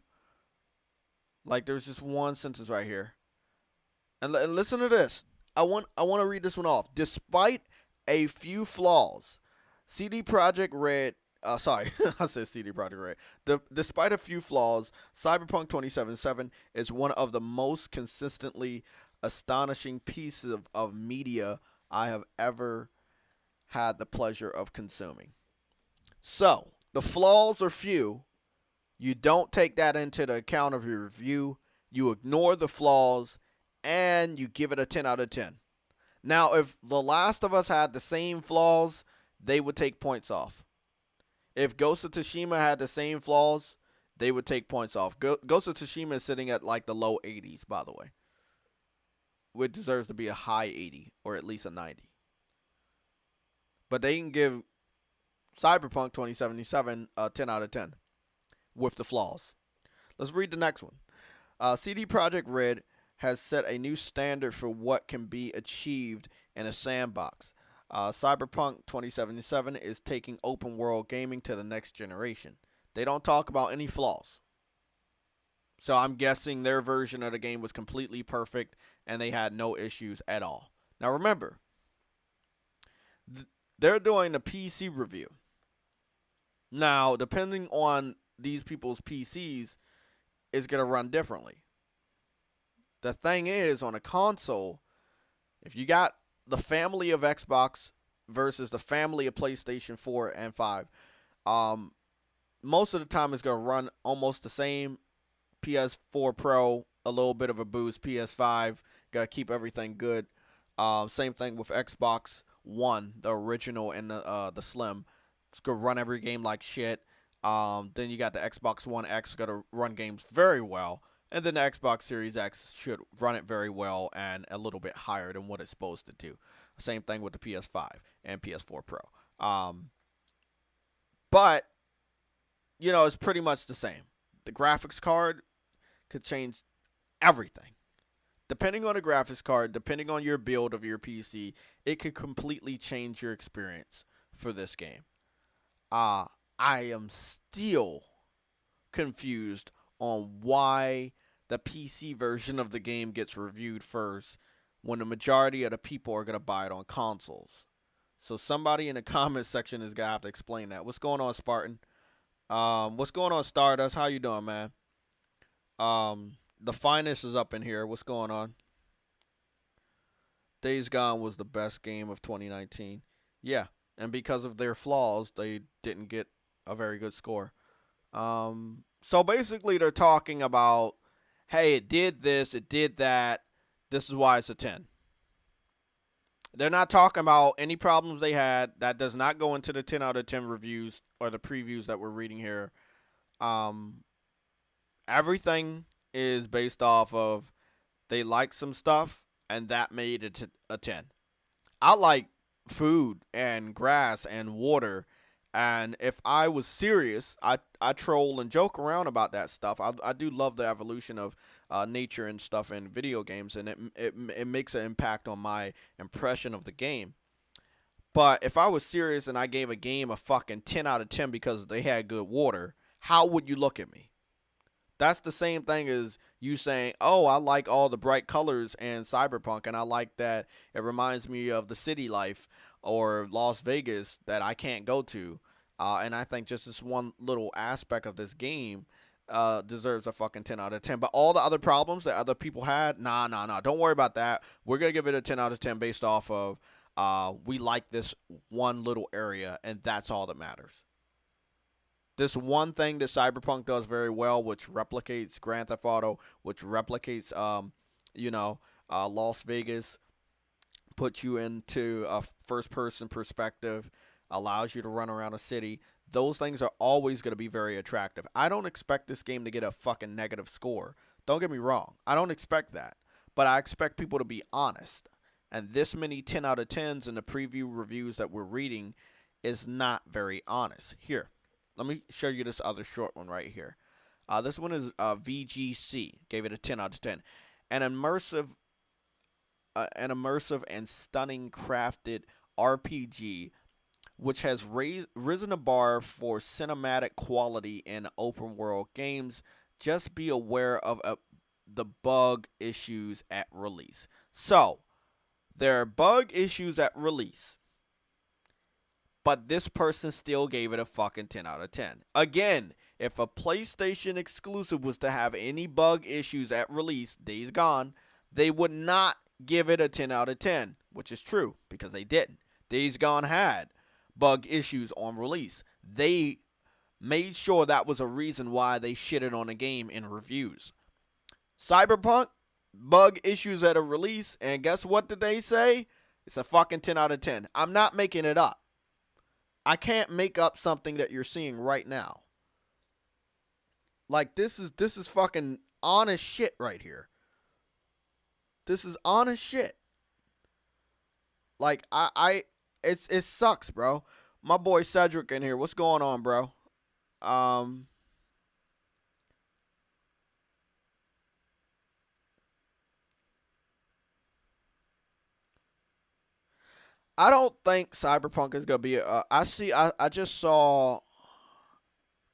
Like, there's just one sentence right here. And listen to this. I want to read this one off. Despite a few flaws, CD Projekt Red. Sorry, I said CD Projekt Red. Despite a few flaws, Cyberpunk 2077 is one of the most consistently astonishing pieces of media I have ever had the pleasure of consuming. So, the flaws are few. You don't take that into the account of your review. You ignore the flaws and you give it a 10 out of 10. Now, if The Last of Us had the same flaws, they would take points off. If Ghost of Tsushima had the same flaws, they would take points off. Ghost of Tsushima is sitting at like the low 80s, by the way, which deserves to be a high 80 or at least a 90. But they can give Cyberpunk 2077 a 10 out of 10 with the flaws. Let's read the next one. CD Projekt Red has set a new standard for what can be achieved in a sandbox. Cyberpunk 2077 is taking open world gaming to the next generation. They don't talk about any flaws. So I'm guessing their version of the game was completely perfect and they had no issues at all. Now remember, they're doing the PC review. Now, depending on these people's PCs, it's going to run differently. The thing is, on a console, if you got the family of Xbox versus the family of PlayStation 4 and 5, most of the time it's going to run almost the same. PS4 Pro, a little bit of a boost. PS5, got to keep everything good. Same thing with Xbox One, the original and the Slim. It's going to run every game like shit. Then you got the Xbox One X, going to run games very well. And then the Xbox Series X should run it very well and a little bit higher than what it's supposed to do. Same thing with the PS5 and PS4 Pro. But, it's pretty much the same. The graphics card could change everything. Depending on the graphics card, depending on your build of your PC, it could completely change your experience for this game. I am still confused on why the PC version of the game gets reviewed first when the majority of the people are going to buy it on consoles. So somebody in the comment section is going to have to explain that. What's going on, Spartan? What's going on, Stardust? How you doing, man? The Finest is up in here. What's going on? Days Gone was the best game of 2019. Yeah, and because of their flaws, they didn't get a very good score. So basically, they're talking about, hey, it did this, it did that. This is why it's a 10. They're not talking about any problems they had. That does not go into the 10 out of 10 reviews or the previews that we're reading here. Everything is based off of they like some stuff and that made it a 10. I like food and grass and water. And if I was serious, I troll and joke around about that stuff. I do love the evolution of nature and stuff in video games, and it makes an impact on my impression of the game. But if I was serious and I gave a game a fucking 10 out of 10 because they had good water, how would you look at me? That's the same thing as you saying, oh, I like all the bright colors in Cyberpunk, and I like that it reminds me of the city life or Las Vegas that I can't go to. And I think just this one little aspect of this game deserves a fucking 10 out of 10. But all the other problems that other people had, nah. Don't worry about that. We're going to give it a 10 out of 10 based off of we like this one little area, and that's all that matters. This one thing that Cyberpunk does very well, which replicates Grand Theft Auto, which replicates, Las Vegas, puts you into a first-person perspective, allows you to run around a city. Those things are always going to be very attractive. I don't expect this game to get a fucking negative score. Don't get me wrong. I don't expect that. But I expect people to be honest. And this many 10 out of 10s in the preview reviews that we're reading is not very honest. Here, let me show you this other short one right here. This one is VGC. Gave it a 10 out of 10. An immersive and stunning crafted RPG which has risen the bar for cinematic quality in open world games. Just be aware of the bug issues at release. So, there are bug issues at release, but this person still gave it a fucking 10 out of 10. Again, if a PlayStation exclusive was to have any bug issues at release, Days Gone, they would not give it a 10 out of 10, which is true because they didn't. Days Gone had bug issues on release. They made sure that was a reason why they shitted on the game in reviews. Cyberpunk, bug issues at a release, and guess what did they say? It's a fucking 10 out of 10. I'm not making it up. I can't make up something that you're seeing right now. Like, this is fucking honest shit right here. This is honest shit. Like, it sucks, bro. My boy Cedric in here. What's going on, bro? I don't think Cyberpunk is gonna be. I just saw.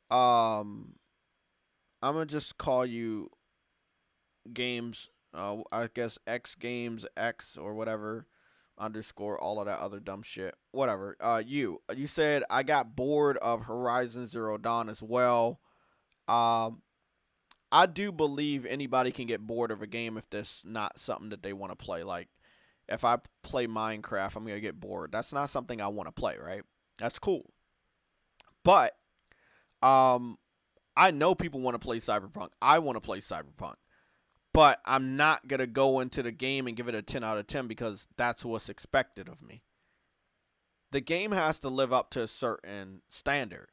I'm gonna just call you games. I guess X Games X or whatever underscore all of that other dumb shit. Whatever. You said I got bored of Horizon Zero Dawn as well. I do believe anybody can get bored of a game if that's not something that they want to play. Like, if I play Minecraft, I'm going to get bored. That's not something I want to play, right? That's cool. But I know people want to play Cyberpunk. I want to play Cyberpunk. But I'm not going to go into the game and give it a 10 out of 10 because that's what's expected of me. The game has to live up to a certain standard.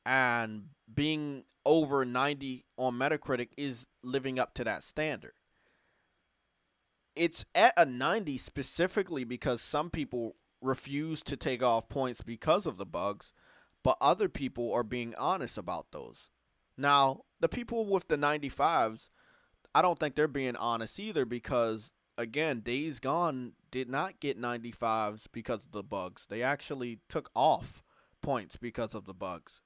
And being over 90 on Metacritic is living up to that standard. It's at a 90 specifically because some people refuse to take off points because of the bugs, but other people are being honest about those. Now, the people with the 95s, I don't think they're being honest either because, again, Days Gone did not get 95s because of the bugs. They actually took off points because of the bugs.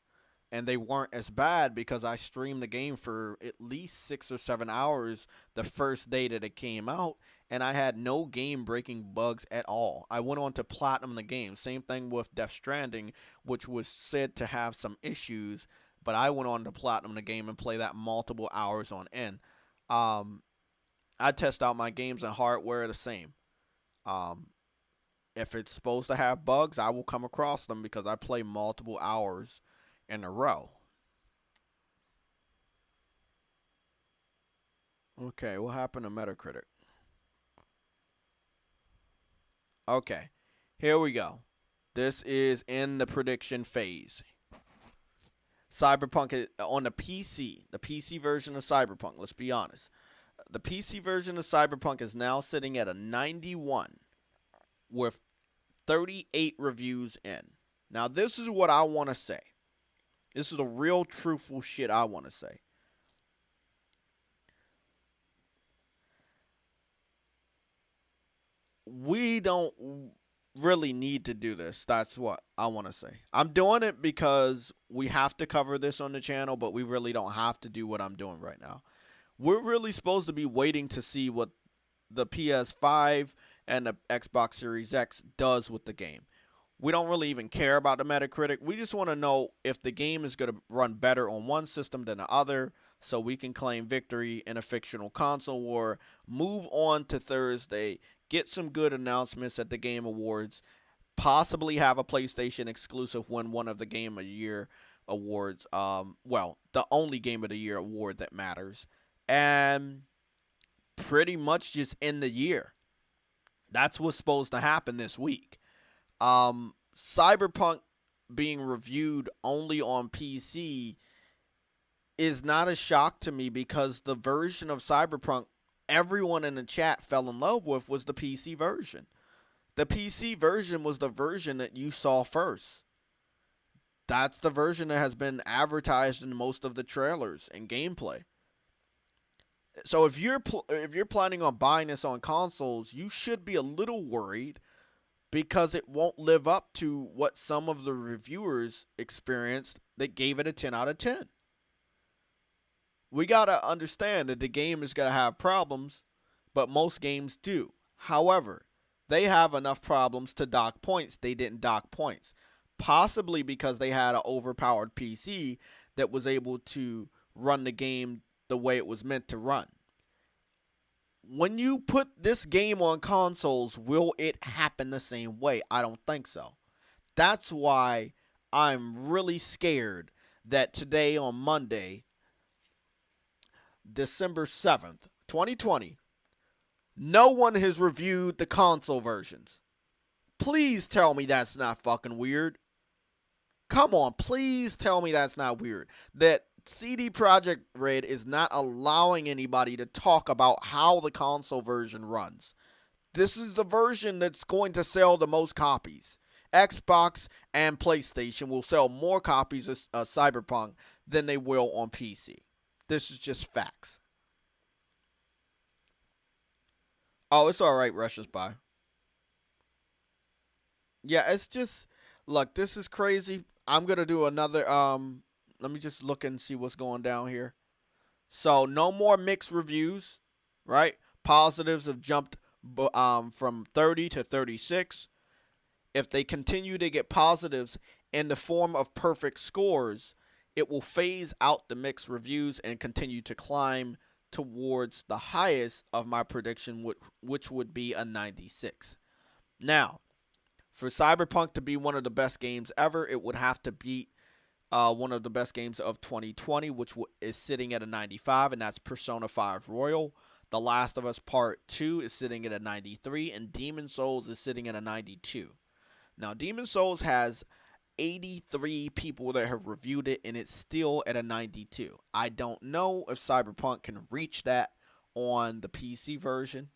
And they weren't as bad because I streamed the game for at least 6 or 7 hours the first day that it came out, and I had no game-breaking bugs at all. I went on to platinum the game. Same thing with Death Stranding, which was said to have some issues, but I went on to platinum the game and play that multiple hours on end. I test out my games and hardware the same. If it's supposed to have bugs, I will come across them because I play multiple hours in a row. Okay, what happened to Metacritic? Okay, here we go. This is in the prediction phase. Cyberpunk is on the PC version of Cyberpunk, let's be honest. The PC version of Cyberpunk is now sitting at a 91 with 38 reviews in. Now, this is what I want to say. This is the real truthful shit I want to say. We don't really need to do this. That's what I want to say. I'm doing it because we have to cover this on the channel, but we really don't have to do what I'm doing right now. We're really supposed to be waiting to see what the PS5 and the Xbox Series X does with the game. We don't really even care about the Metacritic. We just want to know if the game is going to run better on one system than the other so we can claim victory in a fictional console war, move on to Thursday, get some good announcements at the Game Awards, possibly have a PlayStation exclusive win one of the Game of the Year awards. The only Game of the Year award that matters. And pretty much just end the year. That's what's supposed to happen this week. Cyberpunk being reviewed only on PC is not a shock to me because the version of Cyberpunk everyone in the chat fell in love with was the PC version. The PC version was the version that you saw first. That's the version that has been advertised in most of the trailers and gameplay. So if you're planning on buying this on consoles, you should be a little worried because it won't live up to what some of the reviewers experienced that gave it a 10 out of 10. We gotta understand that the game is gonna have problems, but most games do. However, they have enough problems to dock points. They didn't dock points, possibly because they had an overpowered PC that was able to run the game the way it was meant to run. When you put this game on consoles, will it happen the same way? I don't think so. That's why I'm really scared that today on Monday, December 7th, 2020, no one has reviewed the console versions. Please tell me that's not fucking weird. Come on, please tell me that's not weird. That CD Projekt Red is not allowing anybody to talk about how the console version runs. This is the version that's going to sell the most copies. Xbox and PlayStation will sell more copies of Cyberpunk than they will on PC. This is just facts. Oh, it's alright, Russia's by. Yeah, it's just, look, this is crazy. I'm going to do another, let me just look and see what's going down here. So, no more mixed reviews, right? Positives have jumped from 30 to 36. If they continue to get positives in the form of perfect scores, it will phase out the mixed reviews and continue to climb towards the highest of my prediction, which would be a 96. Now, for Cyberpunk to be one of the best games ever, it would have to beat one of the best games of 2020, which is sitting at a 95, and that's Persona 5 Royal. The Last of Us Part 2 is sitting at a 93, and Demon Souls is sitting at a 92. Now, Demon Souls has 83 people that have reviewed it, and it's still at a 92. I don't know if Cyberpunk can reach that on the PC version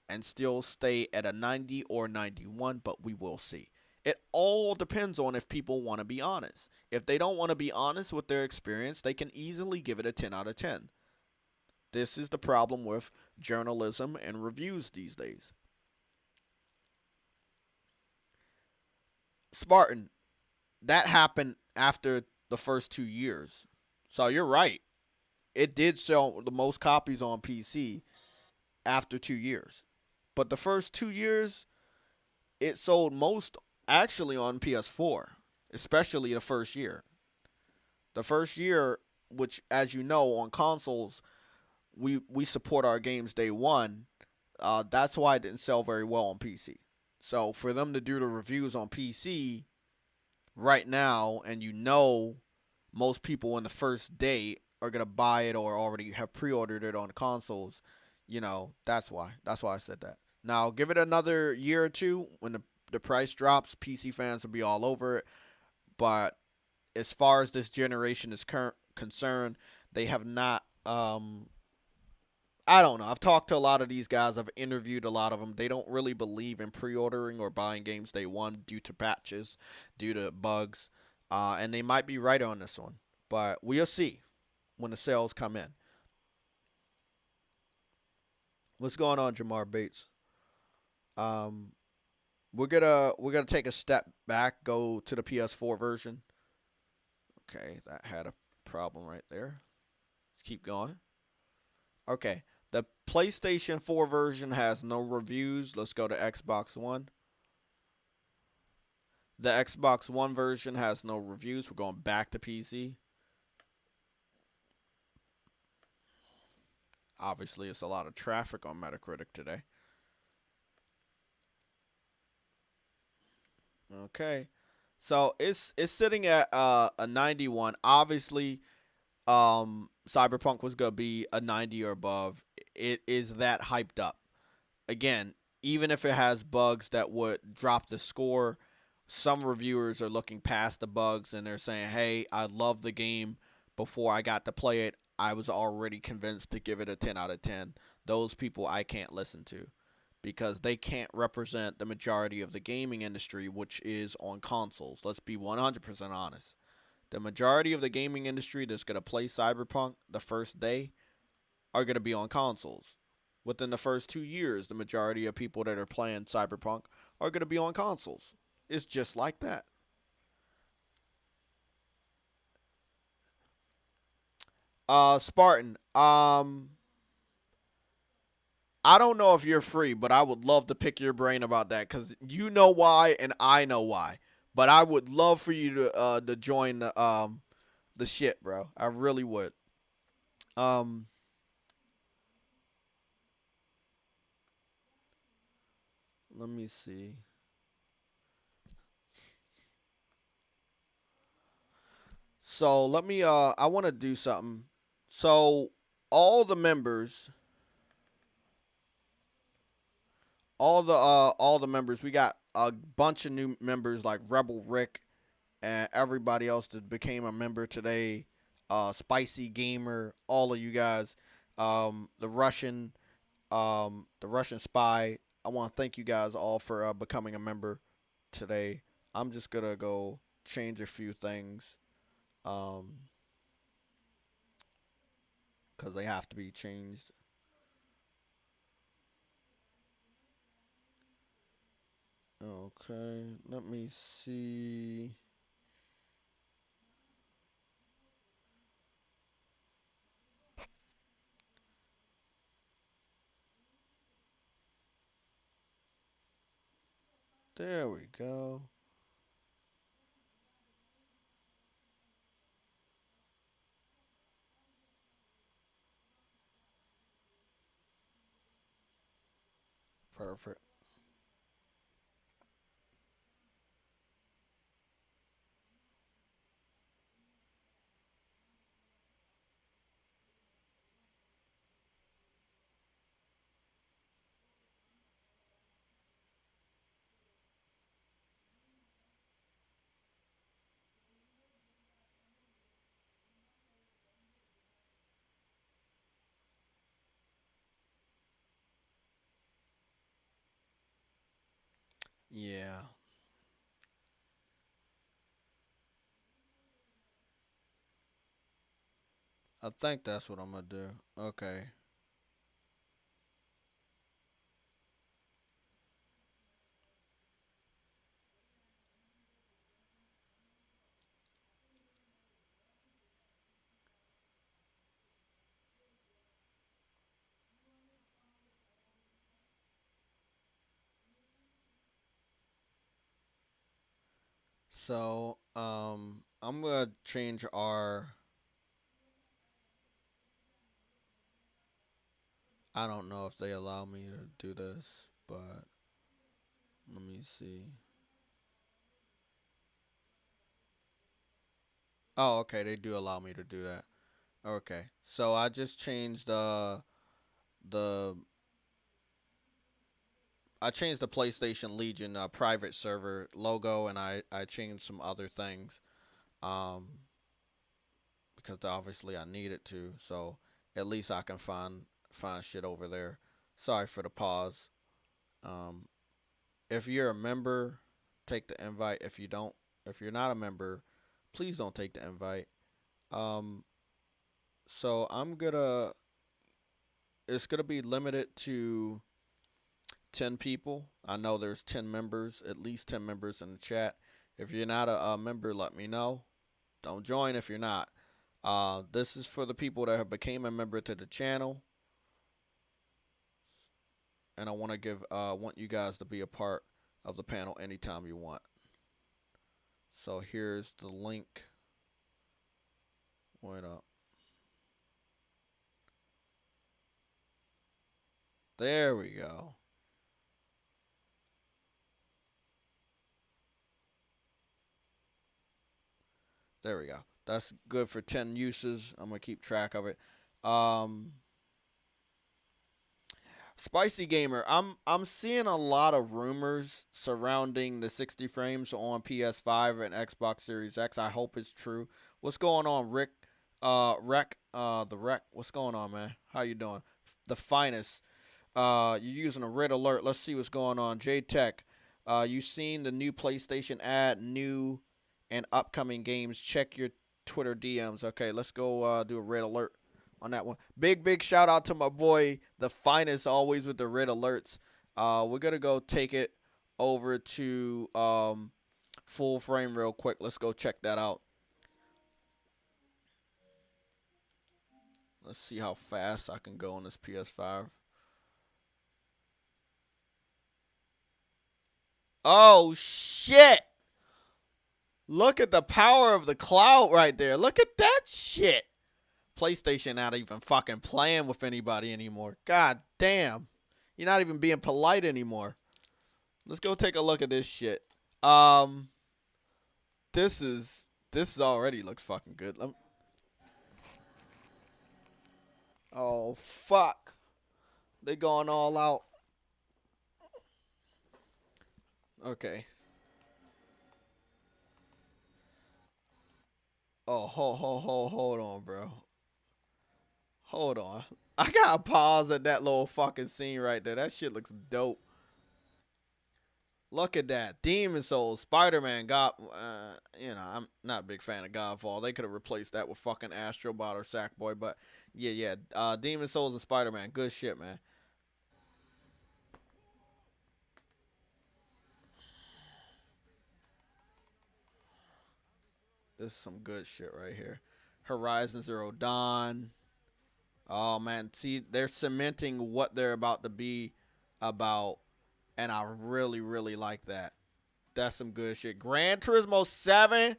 and still stay at a 90 or 91, but we will see. It all depends on if people want to be honest. If they don't want to be honest with their experience, they can easily give it a 10 out of 10. This is the problem with journalism and reviews these days. Spartan, that happened after the first 2 years. So you're right. It did sell the most copies on PC after 2 years. But the first 2 years, it sold most actually on PS4, especially the first year. The first year, which, as you know, on consoles, we support our games day one. That's why it didn't sell very well on PC. So for them to do the reviews on PC right now, and most people in the first day are gonna buy it or already have pre-ordered it on consoles, that's why. That's why I said that. Now give it another year or two when the price drops, PC fans will be all over it. But as far as this generation is concerned, they have not. I don't know. I've talked to a lot of these guys. I've interviewed a lot of them. They don't really believe in pre-ordering or buying games day one due to patches, due to bugs, and they might be right on this one. But we'll see when the sales come in. What's going on, Jamar Bates? We're gonna take a step back, go to the PS4 version. Okay, that had a problem right there. Let's keep going. Okay, the PlayStation 4 version has no reviews. Let's go to Xbox One. The Xbox One version has no reviews. We're going back to PC. Obviously, it's a lot of traffic on Metacritic today. Okay, so it's sitting at a 91. Obviously, Cyberpunk was gonna be a 90 or above. It is that hyped up. Again, even if it has bugs that would drop the score, some reviewers are looking past the bugs and they're saying, "Hey, I love the game. Before I got to play it, I was already convinced to give it a 10 out of 10." Those people I can't listen to because they can't represent the majority of the gaming industry, which is on consoles. Let's be 100% honest. The majority of the gaming industry that's going to play Cyberpunk the first day are going to be on consoles. Within the first 2 years, the majority of people that are playing Cyberpunk are going to be on consoles. It's just like that. Spartan. I don't know if you're free, but I would love to pick your brain about that because you know why and I know why. But I would love for you to join the shit, bro. I really would. Um, Let me see. So let me. I want to do something. So all the members, all the members, we got a bunch of new members like Rebel Rick and everybody else that became a member today. Spicy Gamer, all of you guys. The Russian spy. I want to thank you guys all for becoming a member today. I'm just gonna go change a few things, um, because they have to be changed. Okay, let me see. There we go. Perfect. Yeah, I think that's what I'm gonna do. Okay. So, I'm gonna change our. I don't know if they allow me to do this, but let me see. Oh, okay, they do allow me to do that. Okay, so I just changed the I changed the PlayStation Legion private server logo, and I changed some other things. Um, because obviously I needed to. So at least I can find shit over there. Sorry for the pause. Um, if you're a member, take the invite. If you're not a member, please don't take the invite. Um, so it's gonna be limited to 10 people. I know there's 10 members, at least 10 members in the chat. If you're not a member, let me know. Don't join if you're not. This is for the people that have became a member to the channel, and I want you guys to be a part of the panel anytime you want. So here's the link. Wait up. There we go. There we go. That's good for 10 uses. I'm gonna keep track of it. Um, Spicy Gamer, I'm seeing a lot of rumors surrounding the 60 frames on PS5 and Xbox Series X. I hope it's true. What's going on, Rick? The Wreck. What's going on, man? How you doing? The finest. You're using a red alert. Let's see what's going on. JTech, you seen the new PlayStation ad, new and upcoming games? Check your Twitter DMs. Okay, let's go do a red alert on that one. Big shout out to my boy, the finest, always with the red alerts. We're gonna go take it over to full frame real quick. Let's go check that out. Let's see how fast I can go on this PS5. Oh, shit. Look at the power of the cloud right there. Look at that shit. PlayStation not even fucking playing with anybody anymore. God damn. You're not even being polite anymore. Let's go take a look at this shit. Um, this already looks fucking good. Oh fuck. They going all out. Okay. Oh, hold on, bro. Hold on. I gotta pause at that little fucking scene right there. That shit looks dope. Look at that. Demon Souls, Spider-Man, God. I'm not a big fan of Godfall. They could have replaced that with fucking Astrobot or Sackboy. But, yeah. Demon Souls and Spider-Man. Good shit, man. This is some good shit right here. Horizon Zero Dawn. Oh, man. See, they're cementing what they're about to be about. And I really, really like that. That's some good shit. Gran Turismo 7.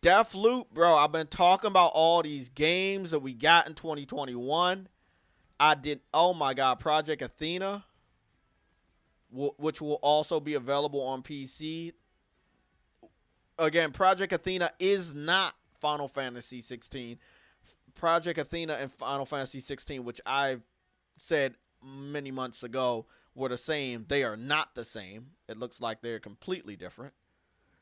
Deathloop, bro. I've been talking about all these games that we got in 2021. Oh my God, Project Athena, which will also be available on PC. Again, Project Athena is not Final Fantasy 16. Project Athena and Final Fantasy 16, which I've said many months ago, were the same. They are not the same. It looks like they're completely different.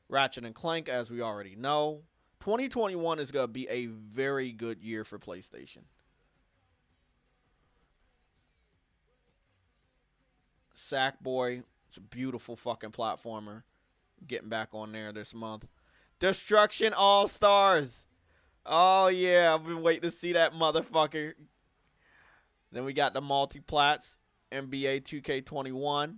Ratchet and Clank, as we already know. 2021 is going to be a very good year for PlayStation. Sackboy, it's a beautiful fucking platformer. Getting back on there this month. Destruction All Stars. Oh, yeah. I've been waiting to see that motherfucker. Then we got the multi-plats. NBA 2K21.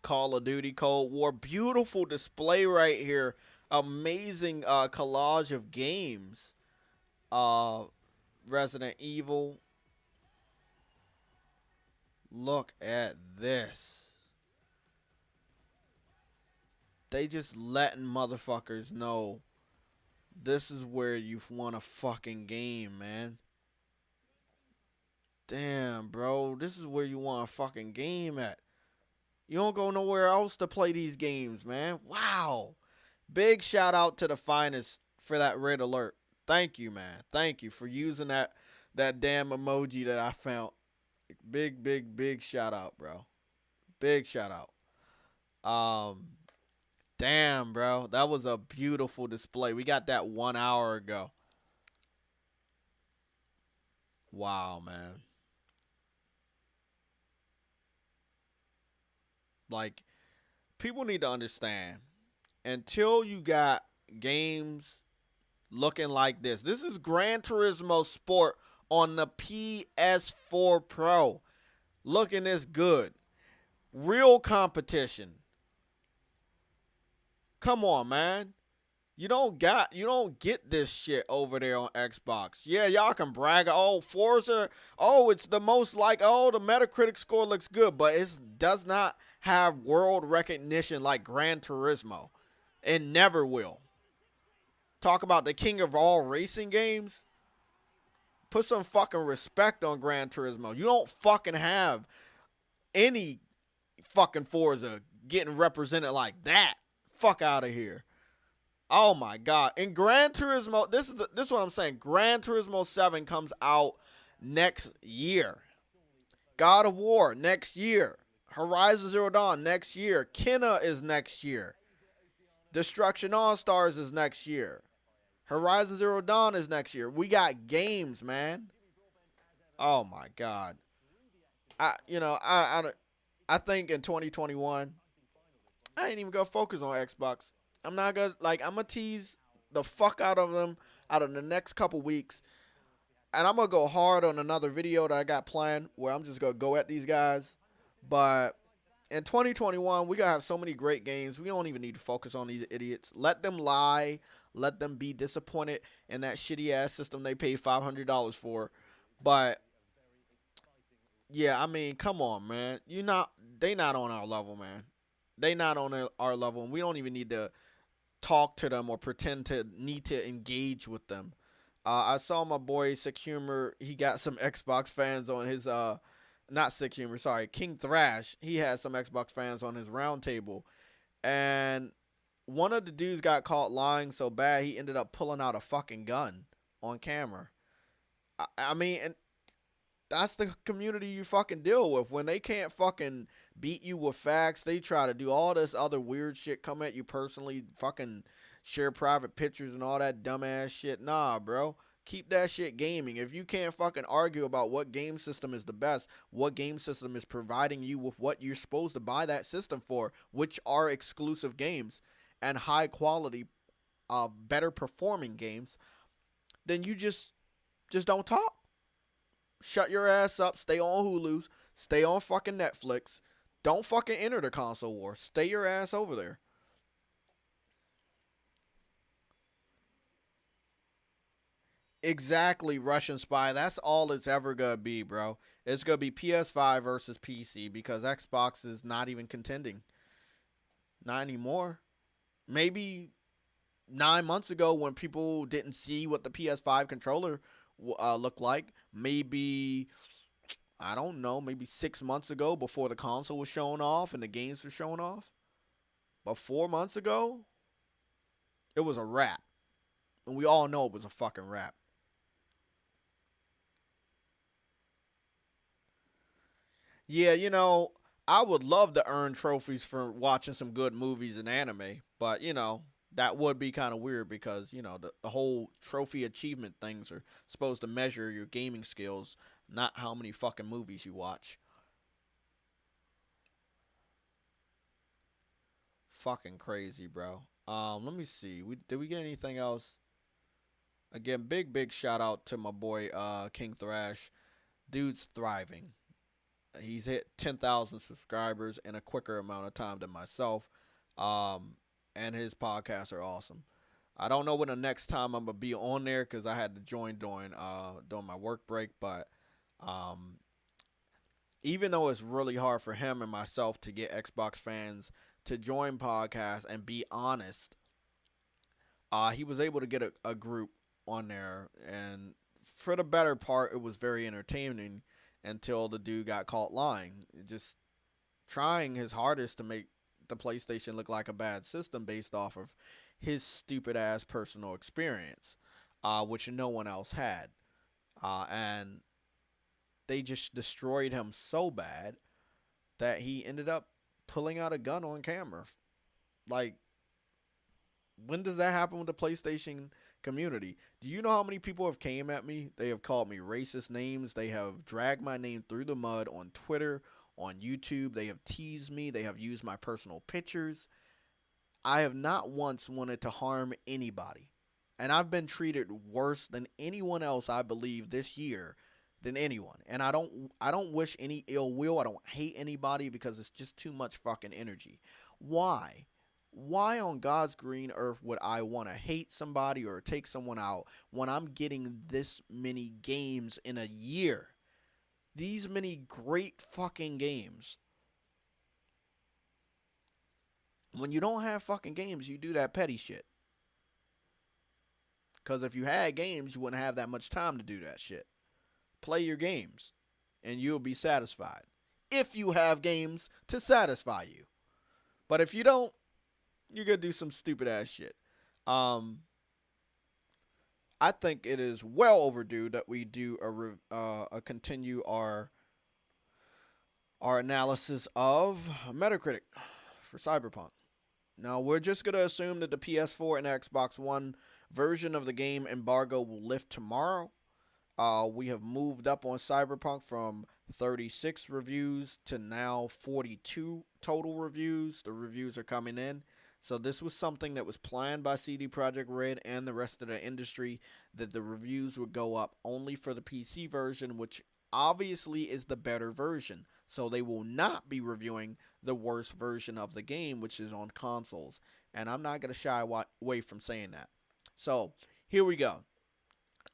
Call of Duty Cold War. Beautiful display right here. Amazing collage of games. Resident Evil. Look at this. They just letting motherfuckers know this is where you want a fucking game, man. Damn, bro. This is where you want a fucking game at. You don't go nowhere else to play these games, man. Wow. Big shout out to the finest for that red alert. Thank you, man. Thank you for using that damn emoji that I found. Big shout out, bro. Big shout out. Damn, bro. That was a beautiful display. We got that 1 hour ago. Wow, man. Like, people need to understand, until you got games looking like this. This is Gran Turismo Sport on the PS4 Pro. Looking this good. Real competition. Come on, man. You don't get this shit over there on Xbox. Yeah, y'all can brag. Oh, Forza. Oh, it's the most like. Oh, the Metacritic score looks good, but it does not have world recognition like Gran Turismo. It never will. Talk about the king of all racing games. Put some fucking respect on Gran Turismo. You don't fucking have any fucking Forza getting represented like that. Fuck out of here. Oh my God. In Gran Turismo, this is what I'm saying. Gran Turismo 7 comes out next year. God of War next year. Horizon Zero Dawn next year. Kena is next year. Destruction All Stars is next year. Horizon Zero Dawn is next year. We got games, man. Oh my God. I think in 2021, I ain't even gonna focus on Xbox. I'm gonna tease the fuck out of them out of the next couple weeks. And I'm gonna go hard on another video that I got planned where I'm just gonna go at these guys. But in 2021, we gotta have so many great games. We don't even need to focus on these idiots. Let them lie. Let them be disappointed in that shitty ass system they paid $500 for. But yeah, I mean, come on, man. They not on our level, man. They not on our level, and we don't even need to talk to them or pretend to need to engage with them. I saw my boy Sick Humor. He got some Xbox fans on his not Sick Humor, sorry, King Thrash. He had some Xbox fans on his roundtable, and one of the dudes got caught lying so bad he ended up pulling out a fucking gun on camera. I mean, and that's the community you fucking deal with. When they can't fucking beat you with facts, they try to do all this other weird shit, come at you personally, fucking share private pictures and all that dumbass shit. Nah, bro. Keep that shit gaming. If you can't fucking argue about what game system is the best, what game system is providing you with what you're supposed to buy that system for, which are exclusive games and high quality, better performing games, then you just don't talk. Shut your ass up. Stay on Hulu's. Stay on fucking Netflix. Don't fucking enter the console war. Stay your ass over there. Exactly, Russian Spy. That's all it's ever gonna be, bro. It's gonna be PS5 versus PC because Xbox is not even contending. Not anymore. Maybe 9 months ago when people didn't see what the PS5 controller looked like. Maybe I don't know, maybe 6 months ago before the console was showing off and the games were showing off. But 4 months ago, it was a wrap. And we all know it was a fucking wrap. Yeah, I would love to earn trophies for watching some good movies and anime, but that would be kind of weird because the whole trophy achievement things are supposed to measure your gaming skills, not how many fucking movies you watch. Fucking crazy, bro. Let me see. Did we get anything else? Again, big shout out to my boy King Thrash. Dude's thriving. He's hit 10,000 subscribers in a quicker amount of time than myself. And his podcasts are awesome. I don't know when the next time I'm gonna be on there because I had to join during my work break. But um, even though it's really hard for him and myself to get Xbox fans to join podcasts and be honest, he was able to get a group on there, and for the better part, it was very entertaining until the dude got caught lying. Just trying his hardest to make the PlayStation look like a bad system based off of his stupid ass personal experience, which no one else had. And they just destroyed him so bad that he ended up pulling out a gun on camera. Like, when does that happen with the PlayStation community? Do you know how many people have came at me? They have called me racist names. They have dragged my name through the mud on Twitter, on YouTube. They have teased me. They have used my personal pictures. I have not once wanted to harm anybody. And I've been treated worse than anyone else, I believe, this year than anyone. And I don't wish any ill will. I don't hate anybody because it's just too much fucking energy. Why? Why on God's green earth would I want to hate somebody or take someone out when I'm getting this many games in a year? These many great fucking games. When you don't have fucking games, you do that petty shit. Because if you had games, you wouldn't have that much time to do that shit. Play your games, and you'll be satisfied. If you have games to satisfy you. But if you don't, you're going to do some stupid ass shit. I think it is well overdue that we do a continue our analysis of Metacritic for Cyberpunk. Now, we're just going to assume that the PS4 and Xbox One version of the game embargo will lift tomorrow. We have moved up on Cyberpunk from 36 reviews to now 42 total reviews. The reviews are coming in. So this was something that was planned by CD Projekt Red and the rest of the industry, that the reviews would go up only for the PC version, which obviously is the better version. So they will not be reviewing the worst version of the game, which is on consoles. And I'm not going to shy away from saying that. So here we go.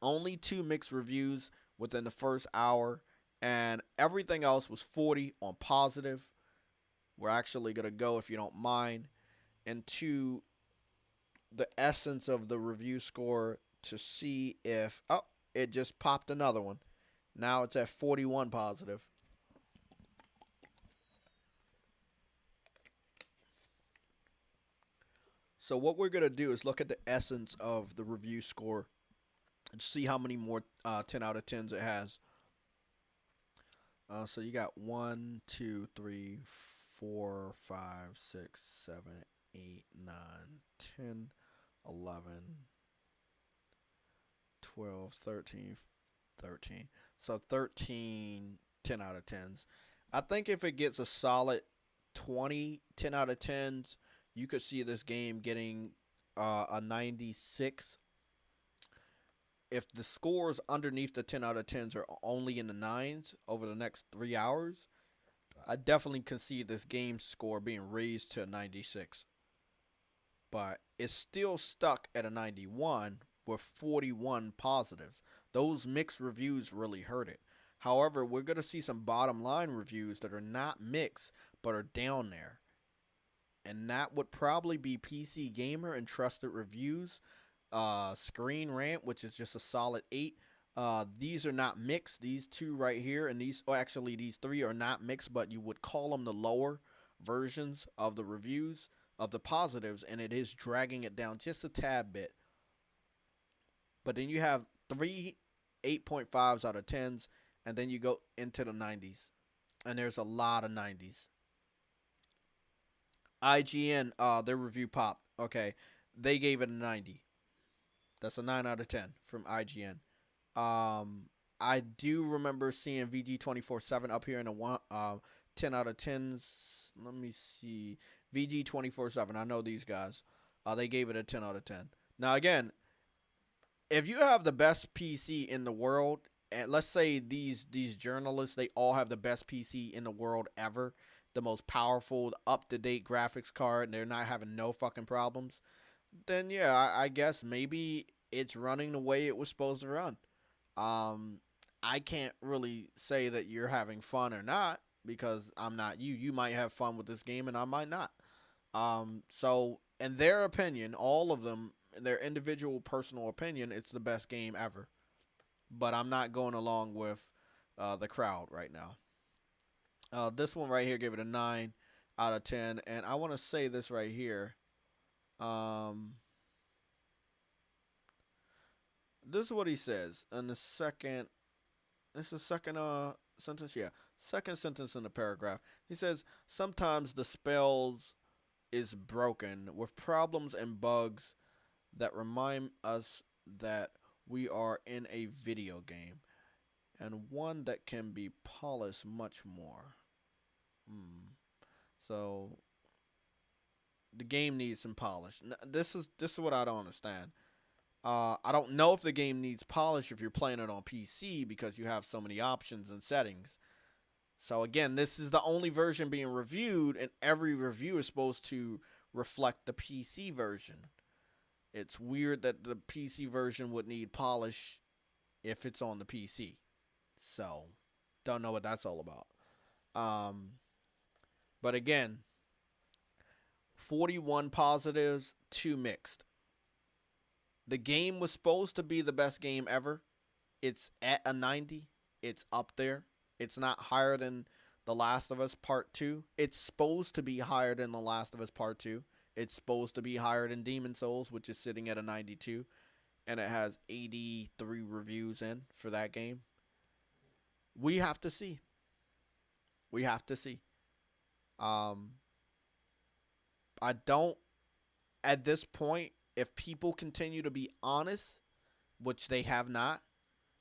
Only 2 mixed reviews within the first hour, and everything else was 40 on positive. We're actually going to go, if you don't mind, into the essence of the review score to see if, oh, it just popped another one. Now it's at 41 positive. So what we're going to do is look at the essence of the review score and see how many more 10 out of 10s it has. So you got 1, 2, 3, 4, 5, 6, 7, 8, 9, 10, 11, 12, 13, 13. So 13 10 out of 10s. I think if it gets a solid 20 10 out of 10s, you could see this game getting a 96. If the scores underneath the 10 out of 10s are only in the 9s over the next 3 hours, I definitely can see this game score being raised to a 96. But it's still stuck at a 91 with 41 positives. Those mixed reviews really hurt it. However, we're going to see some bottom line reviews that are not mixed but are down there. And that would probably be PC Gamer and Trusted Reviews. Screen Rant, which is just a solid 8. These are not mixed. These 2 right here, and these, oh, actually these 3 are not mixed, but you would call them the lower versions of the reviews of the positives, and it is dragging it down just a tad bit. But then you have 3 8.5s out of 10s, and then you go into the 90s, and there's a lot of 90s. IGN, their review popped. Okay, they gave it a 90. That's a 9 out of 10 from IGN. I do remember seeing VG247 up here in a 10 out of 10s. Let me see. VG247. I know these guys. They gave it a 10 out of 10. Now, again, if you have the best PC in the world, and let's say these journalists, they all have the best PC in the world ever, the most powerful, up-to-date graphics card, and they're not having no fucking problems, then yeah, I guess maybe it's running the way it was supposed to run. I can't really say that you're having fun or not because I'm not you. You might have fun with this game and I might not. So in their opinion, all of them, in their individual personal opinion, it's the best game ever. But I'm not going along with the crowd right now. This one right here gave it a 9 out of 10, and I want to say this right here. This is what he says in the second. This is second sentence. Yeah, second sentence in the paragraph. He says sometimes the spells is broken with problems and bugs that remind us that we are in a video game and one that can be polished much more. So the game needs some polish. This is what I don't understand. I don't know if the game needs polish if you're playing it on PC because you have so many options and settings. So again, this is the only version being reviewed, and every review is supposed to reflect the PC version. It's weird that the PC version would need polish if it's on the PC. So, don't know what that's all about. But again, 41 positives, 2 mixed. The game was supposed to be the best game ever. It's at a 90. It's up there. It's not higher than The Last of Us Part 2. It's supposed to be higher than The Last of Us Part 2. It's supposed to be higher than Demon Souls, which is sitting at a 92. And it has 83 reviews in for that game. We have to see. We have to see. I don't, at this point, if people continue to be honest, which they have not,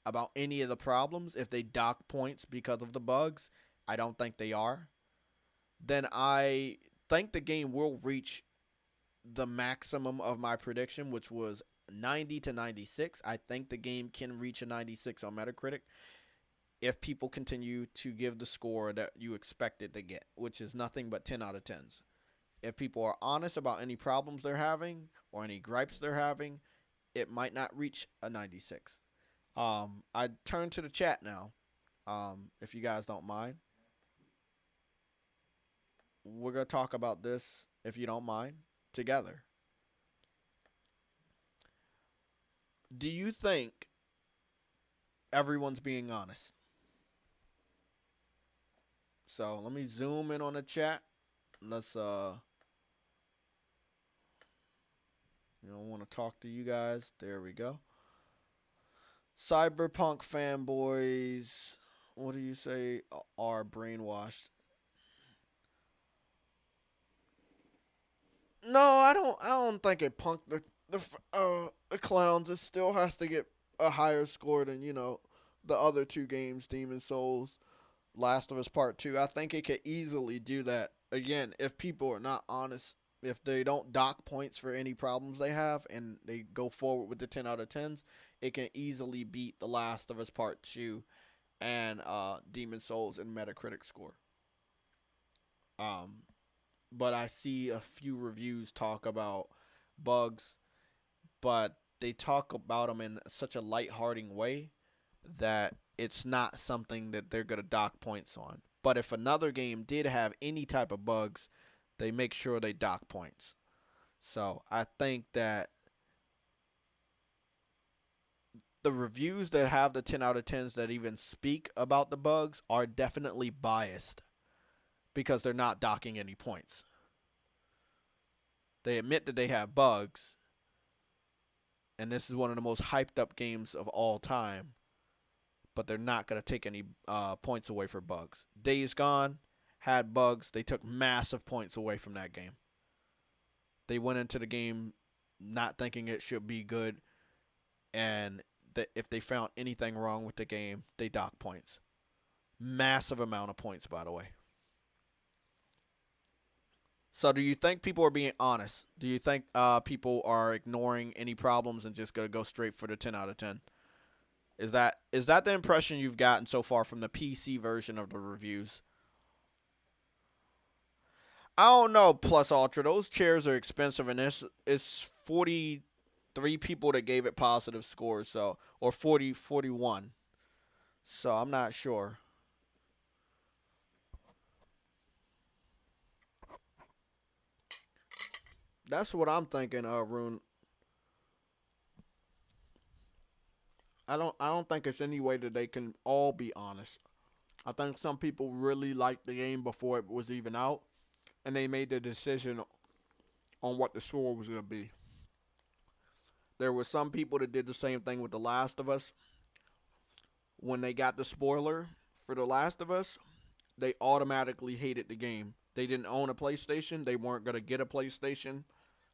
about any of the problems, if they dock points because of the bugs, I don't think they are, then I think the game will reach the maximum of my prediction, which was 90 to 96. I think the game can reach a 96 on Metacritic if people continue to give the score that you expect it to get, which is nothing but 10 out of 10s. If people are honest about any problems they're having or any gripes they're having, it might not reach a 96. I turn to the chat now. If you guys don't mind, we're gonna talk about this, if you don't mind, together. Do you think everyone's being honest? So let me zoom in on the chat. Let's I want to talk to you guys. There we go. Cyberpunk fanboys, what do you say, are brainwashed? No, I don't think it punked the clowns. It still has to get a higher score than the other two games, Demon Souls, Last of Us Part 2. I think it could easily do that. Again, if people are not honest, if they don't dock points for any problems they have and they go forward with the 10 out of 10s, it can easily beat The Last of Us Part 2 and Demon Souls in Metacritic score. Um, but I see a few reviews talk about bugs, but they talk about them in such a lighthearted way that it's not something that they're going to dock points on. But if another game did have any type of bugs, they make sure they dock points. So I think that the reviews that have the 10 out of 10s that even speak about the bugs are definitely biased because they're not docking any points. They admit that they have bugs, and this is one of the most hyped up games of all time, but they're not going to take any points away for bugs. Days Gone had bugs. They took massive points away from that game. They went into the game not thinking it should be good, and that if they found anything wrong with the game, they dock points. Massive amount of points, by the way. So do you think people are being honest? Do you think people are ignoring any problems and just going to go straight for the 10 out of 10? Is that the impression you've gotten so far from the PC version of the reviews? I don't know, Plus Ultra. Those chairs are expensive, and it's 43 people that gave it positive scores, so, or 41. So I'm not sure. That's what I'm thinking, Rune. I don't think it's any way that they can all be honest. I think some people really liked the game before it was even out, and they made the decision on what the score was going to be. There were some people that did the same thing with The Last of Us. When they got the spoiler for The Last of Us, they automatically hated the game. They didn't own a PlayStation. They weren't going to get a PlayStation.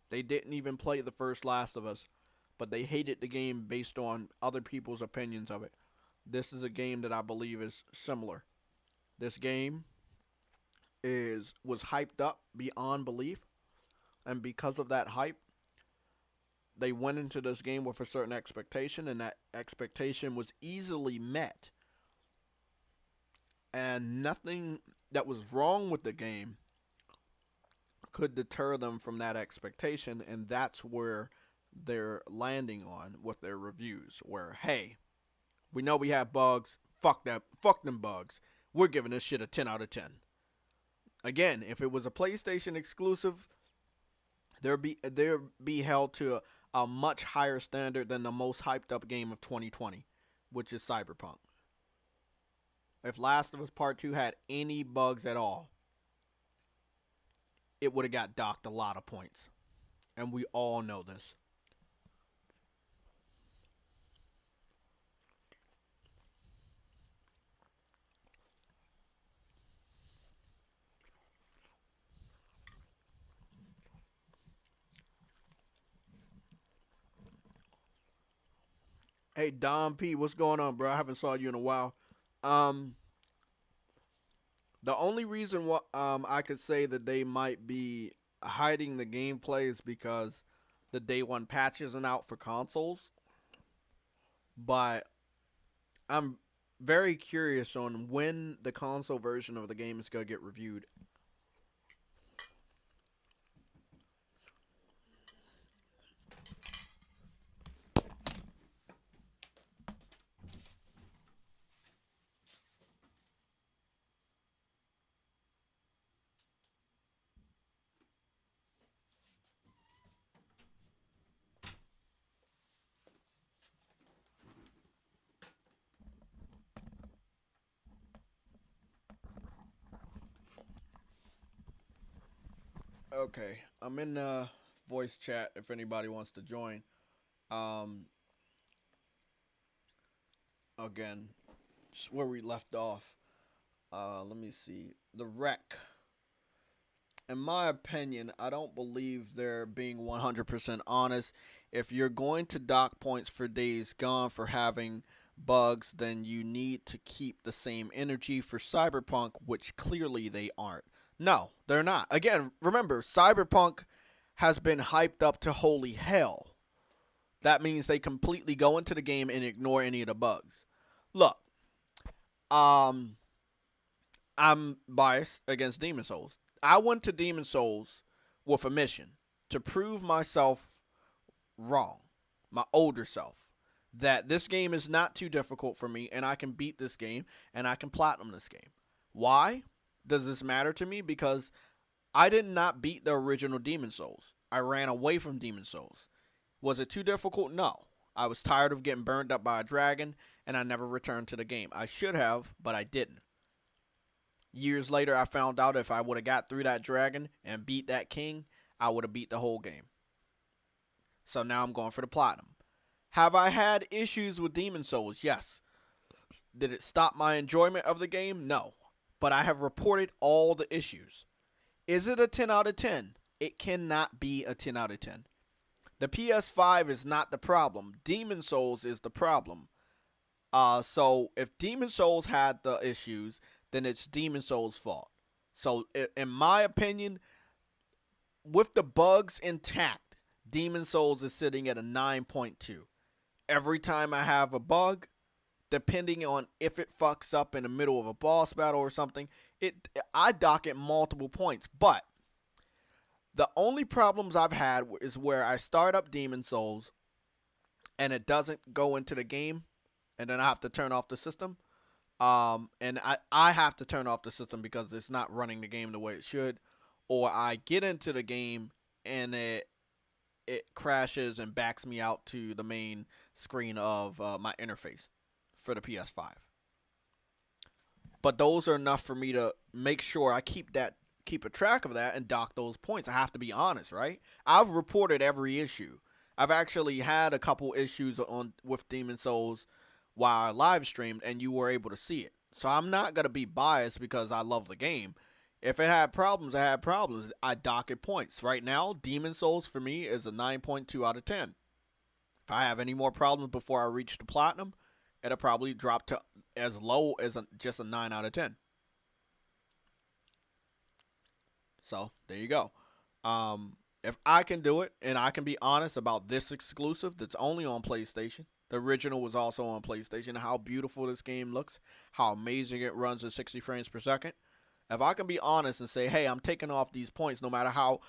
They didn't even play the first Last of Us, but they hated the game based on other people's opinions of it. This is a game that I believe is similar. This game was hyped up beyond belief, and because of that hype, they went into this game with a certain expectation, and that expectation was easily met. And nothing that was wrong with the game could deter them from that expectation, and that's where they're landing on with their reviews, where, hey, we know we have bugs, fuck them bugs, we're giving this shit a 10 out of 10. Again, if it was a PlayStation exclusive, they'd be held to a much higher standard than the most hyped up game of 2020, which is Cyberpunk. If Last of Us Part 2 had any bugs at all, it would have got docked a lot of points. And we all know this. Hey, Dom P, what's going on, bro? I haven't saw you in a while. The only reason I could say that they might be hiding the gameplay is because the day one patch isn't out for consoles. But I'm very curious on when the console version of the game is going to get reviewed. Okay, I'm in the voice chat if anybody wants to join. Um, again, just where we left off. Let me see. The wreck. In my opinion, I don't believe they're being 100% honest. If you're going to dock points for Days Gone for having bugs, then you need to keep the same energy for Cyberpunk, which clearly they aren't. No, they're not. Again, remember, Cyberpunk has been hyped up to holy hell. That means they completely go into the game and ignore any of the bugs. Look, um, I'm biased against Demon Souls. I went to Demon Souls with a mission to prove myself wrong, my older self, that this game is not too difficult for me and I can beat this game and I can platinum this game. Why does this matter to me? Because I did not beat the original Demon Souls. I ran away from Demon Souls. Was it too difficult? No. I was tired of getting burned up by a dragon and I never returned to the game. I should have, but I didn't. Years later, I found out if I would have got through that dragon and beat that king, I would have beat the whole game. So now I'm going for the platinum. Have I had issues with Demon Souls? Yes. Did it stop my enjoyment of the game? No. But I have reported all the issues. Is it a 10 out of 10? It cannot be a 10 out of 10. The PS5 is not the problem. Demon Souls is the problem. So if Demon Souls had the issues, then it's Demon Souls' fault. So in my opinion, with the bugs intact, Demon Souls is sitting at a 9.2. Every time I have a bug, depending on if it fucks up in the middle of a boss battle or something, I dock it multiple points. But the only problems I've had is where I start up Demon Souls and it doesn't go into the game, and then I have to turn off the system. And I have to turn off the system because it's not running the game the way it should. Or I get into the game and it crashes and backs me out to the main screen of my interface for the PS5. But those are enough for me to make sure I keep a track of that and dock those points. I have to be honest, right? I've reported every issue. I've actually had a couple issues with Demon Souls while I live streamed, and you were able to see it. So I'm not going to be biased because I love the game. If it had problems, I had problems. I dock it points. Right now, Demon Souls for me is a 9.2 out of 10. If I have any more problems before I reach the platinum, it'll probably drop to as low as just a 9 out of 10. So, there you go. If I can do it, and I can be honest about this exclusive that's only on PlayStation. The original was also on PlayStation. How beautiful this game looks. How amazing it runs at 60 frames per second. If I can be honest and say, hey, I'm taking off these points no matter how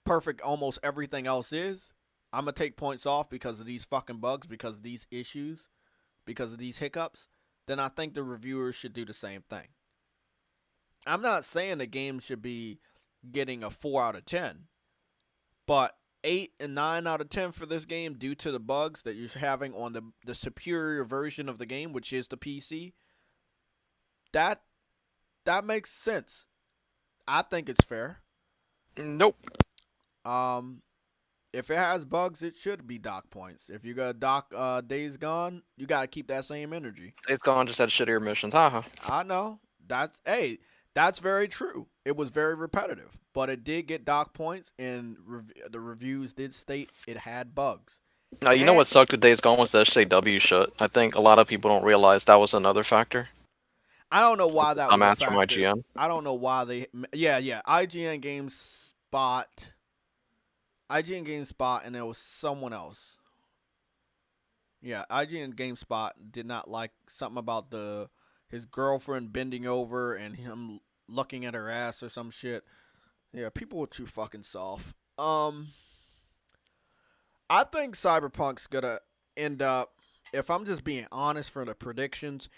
perfect almost everything else is, I'm going to take points off because of these fucking bugs, because of these issues, because of these hiccups, then I think the reviewers should do the same thing. I'm not saying the game should be getting a 4 out of 10, but 8 and 9 out of 10 for this game due to the bugs that you're having on the superior version of the game, which is the PC. That makes sense. I think it's fair. Nope. If it has bugs, it should be dock points. If you got dock Days Gone, you gotta keep that same energy. Days Gone just had shittier missions, haha. I know. That's very true. It was very repetitive, but it did get dock points, and the reviews did state it had bugs. Now, you know what sucked with Days Gone was the SJW shit. I think a lot of people don't realize that was another factor. I don't know why that was a factor. From IGN. I don't know why they... Yeah. IGN GameSpot, and there was someone else. Yeah, IGN GameSpot did not like something about his girlfriend bending over and him looking at her ass or some shit. Yeah, people were too fucking soft. I think Cyberpunk's gonna end up, if I'm just being honest for the predictions,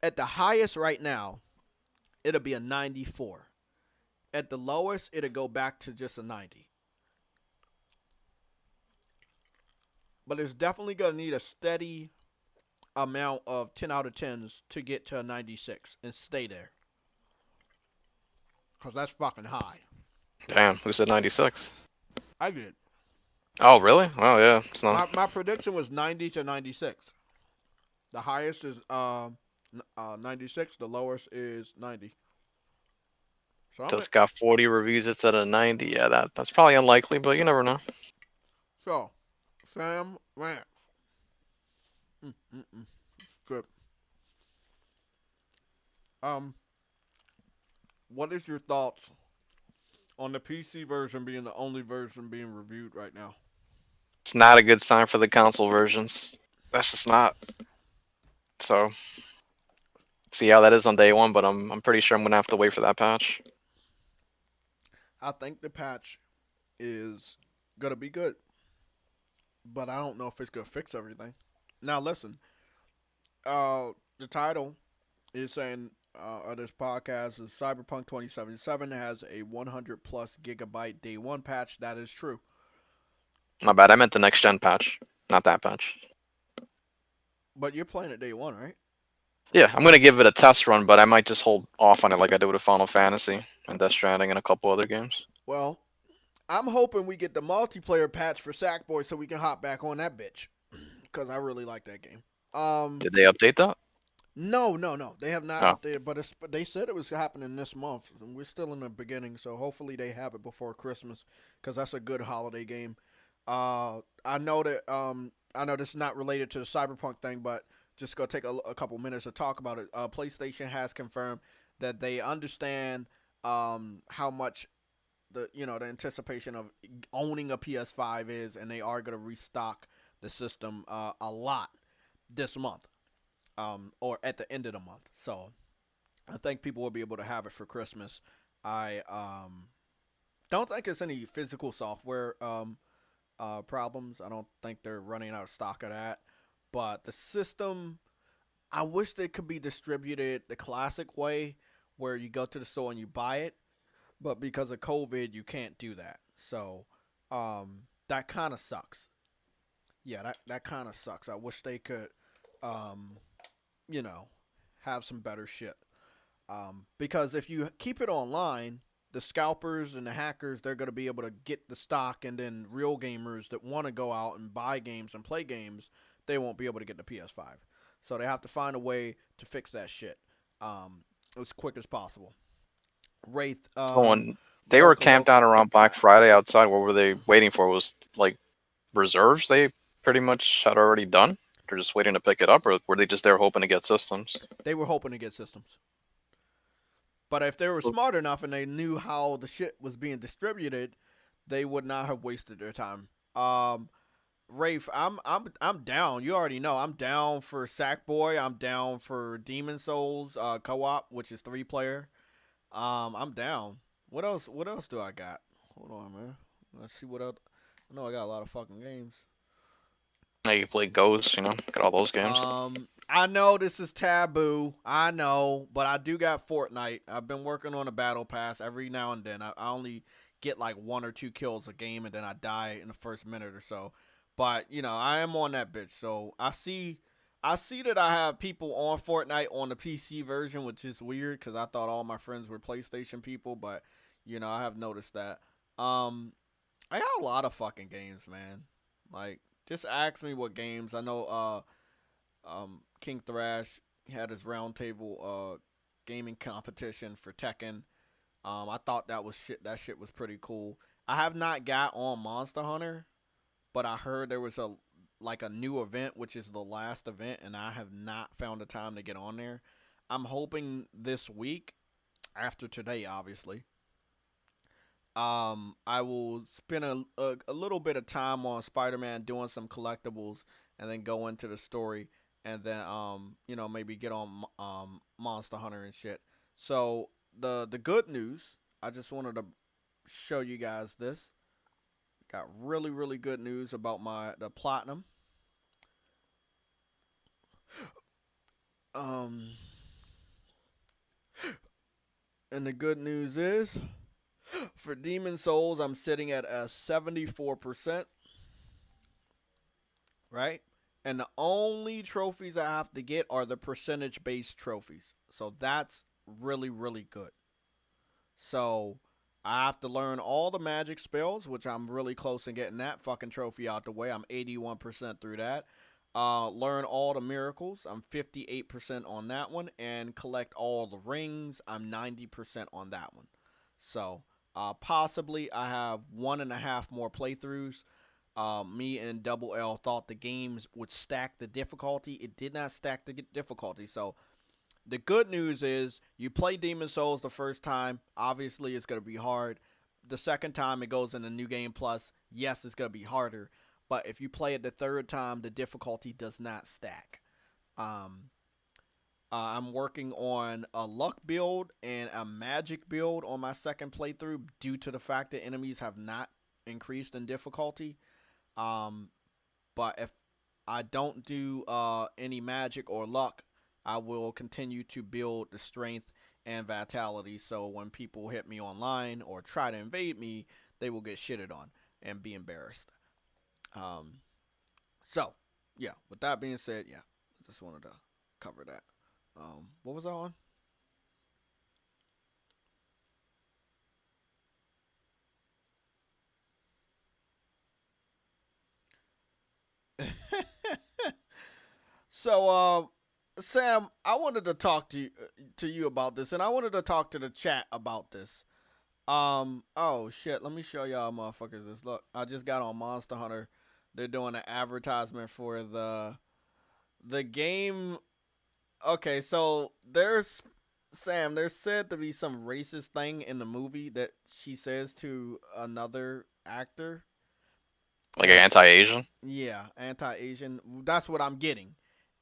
at the highest right now, it'll be a 94. At the lowest, it'll go back to just a 90. But it's definitely going to need a steady amount of 10 out of 10s to get to a 96 and stay there. Because that's fucking high. Damn, who said 96? I did. Oh, really? Oh, yeah. It's not. My prediction was 90 to 96. The highest is 96. The lowest is 90. So I'm Just got 40 reviews instead of 90. Yeah, that's probably unlikely, but you never know. so Sam Lance. It's good. Um, what is your thoughts on the PC version being the only version being reviewed right now? It's not a good sign for the console versions. That's just not. So, see how that is on day one, but I'm pretty sure I'm gonna have to wait for that patch. I think the patch is gonna be good, but I don't know if it's gonna fix everything. Now listen, the title is saying of this podcast is Cyberpunk 2077 has a 100 plus gigabyte day one patch. That is true, My bad. I meant the next gen patch, not that patch. but you're playing it day one, right? Yeah, I'm gonna give it a test run, but I might just hold off on it like I did with Final Fantasy and Death Stranding and a couple other games. Well, I'm hoping we get the multiplayer patch for Sackboy so we can hop back on that bitch because I really like that game. Did they update that? No. They have not Oh, updated, but they said it was happening this month. And we're still in the beginning, so hopefully they have it before Christmas because that's a good holiday game. I know this is not related to the Cyberpunk thing, but just go take a couple minutes to talk about it. PlayStation has confirmed that they understand how much the anticipation of owning a PS5 is, and they are going to restock the system a lot this month, or at the end of the month. So I think people will be able to have it for Christmas. I don't think it's any physical software problems. I don't think they're running out of stock of that. But the system, I wish they could be distributed the classic way, where you go to the store and you buy it. But because of COVID, you can't do that. So that kind of sucks. Yeah, that kind of sucks. I wish they could, um, you know, have some better shit. Because if you keep it online, the scalpers and the hackers, they're going to be able to get the stock, and then real gamers that want to go out and buy games and play games, they won't be able to get the PS5. So they have to find a way to fix that shit as quick as possible. Wraith, someone they were welcome, camped welcome. out around Black Friday outside. What were they waiting for? Was like reserves they pretty much had already done? They're just waiting to pick it up, or were they just there hoping to get systems? They were hoping to get systems. But if they were smart enough and they knew how the shit was being distributed, they would not have wasted their time. Rafe, I'm down. You already know I'm down for Sackboy. I'm down for Demon Souls co-op, which is 3 player. I'm down. What else? What else do I got? Hold on, man. Let's see what else. I know I got a lot of fucking games. Hey, you play Ghosts, got all those games. I know this is taboo. I know, but I do got Fortnite. I've been working on a battle pass every now and then. I only get like 1 or 2 kills a game, and then I die in the first minute or so. But I am on that bitch. So I see that I have people on Fortnite on the PC version, which is weird because I thought all my friends were PlayStation people. But I have noticed that. I got a lot of fucking games, man. Like, just ask me what games. I know King Thrash had his roundtable gaming competition for Tekken. I thought that was shit. That shit was pretty cool. I have not got on Monster Hunter, but I heard there was a new event, which is the last event, and I have not found the time to get on there. I'm hoping this week, after today, obviously, I will spend a little bit of time on Spider-Man doing some collectibles, and then go into the story, and then maybe get on Monster Hunter and shit. So the good news, I just wanted to show you guys this. Got really really good news about the platinum. Um, and the good news is for Demon Souls, I'm sitting at a 74%. Right? And the only trophies I have to get are the percentage based trophies. So that's really, really good. So I have to learn all the magic spells, which I'm really close in getting that fucking trophy out the way. I'm 81% through that. Learn all the miracles. I'm 58% on that one. And collect all the rings. I'm 90% on that one. So, possibly I have 1.5 more playthroughs. Me and Double L thought the games would stack the difficulty. It did not stack the difficulty. So, the good news is you play Demon Souls the first time. Obviously, it's going to be hard. The second time it goes in the New Game Plus, yes, it's going to be harder. But if you play it the third time, the difficulty does not stack. Um, I'm working on a luck build and a magic build on my second playthrough due to the fact that enemies have not increased in difficulty. Um, but if I don't do any magic or luck, I will continue to build the strength and vitality. So when people hit me online or try to invade me, they will get shitted on and be embarrassed. Um, so yeah. With that being said, yeah, I just wanted to cover that. What was I on? So, Sam, I wanted to talk to you about this, and I wanted to talk to the chat about this. Oh shit, let me show y'all motherfuckers this. Look, I just got on Monster Hunter. They're doing an advertisement for the game. Okay, so there's Sam. There's said to be some racist thing in the movie that she says to another actor, Like and anti-Asian. yeah, anti-Asian. That's what I'm getting,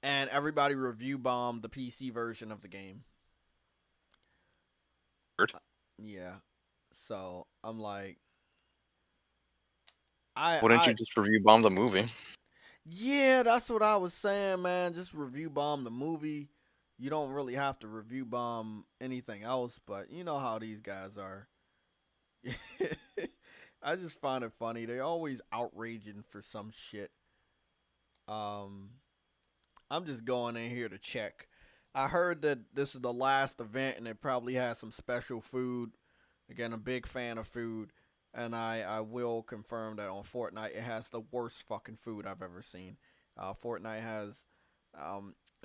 and everybody review bombed the PC version of the game. Yeah, so I'm like, Wouldn't I you just review bomb the movie? yeah, that's what I was saying, man. Just review bomb the movie. You don't really have to review bomb anything else, but you know how these guys are. I just find it funny. They're always outraging for some shit. Um, I'm just going in here to check. I heard that this is the last event and it probably has some special food. Again, a big fan of food. And I will confirm that on Fortnite, it has the worst fucking food I've ever seen. Fortnite has,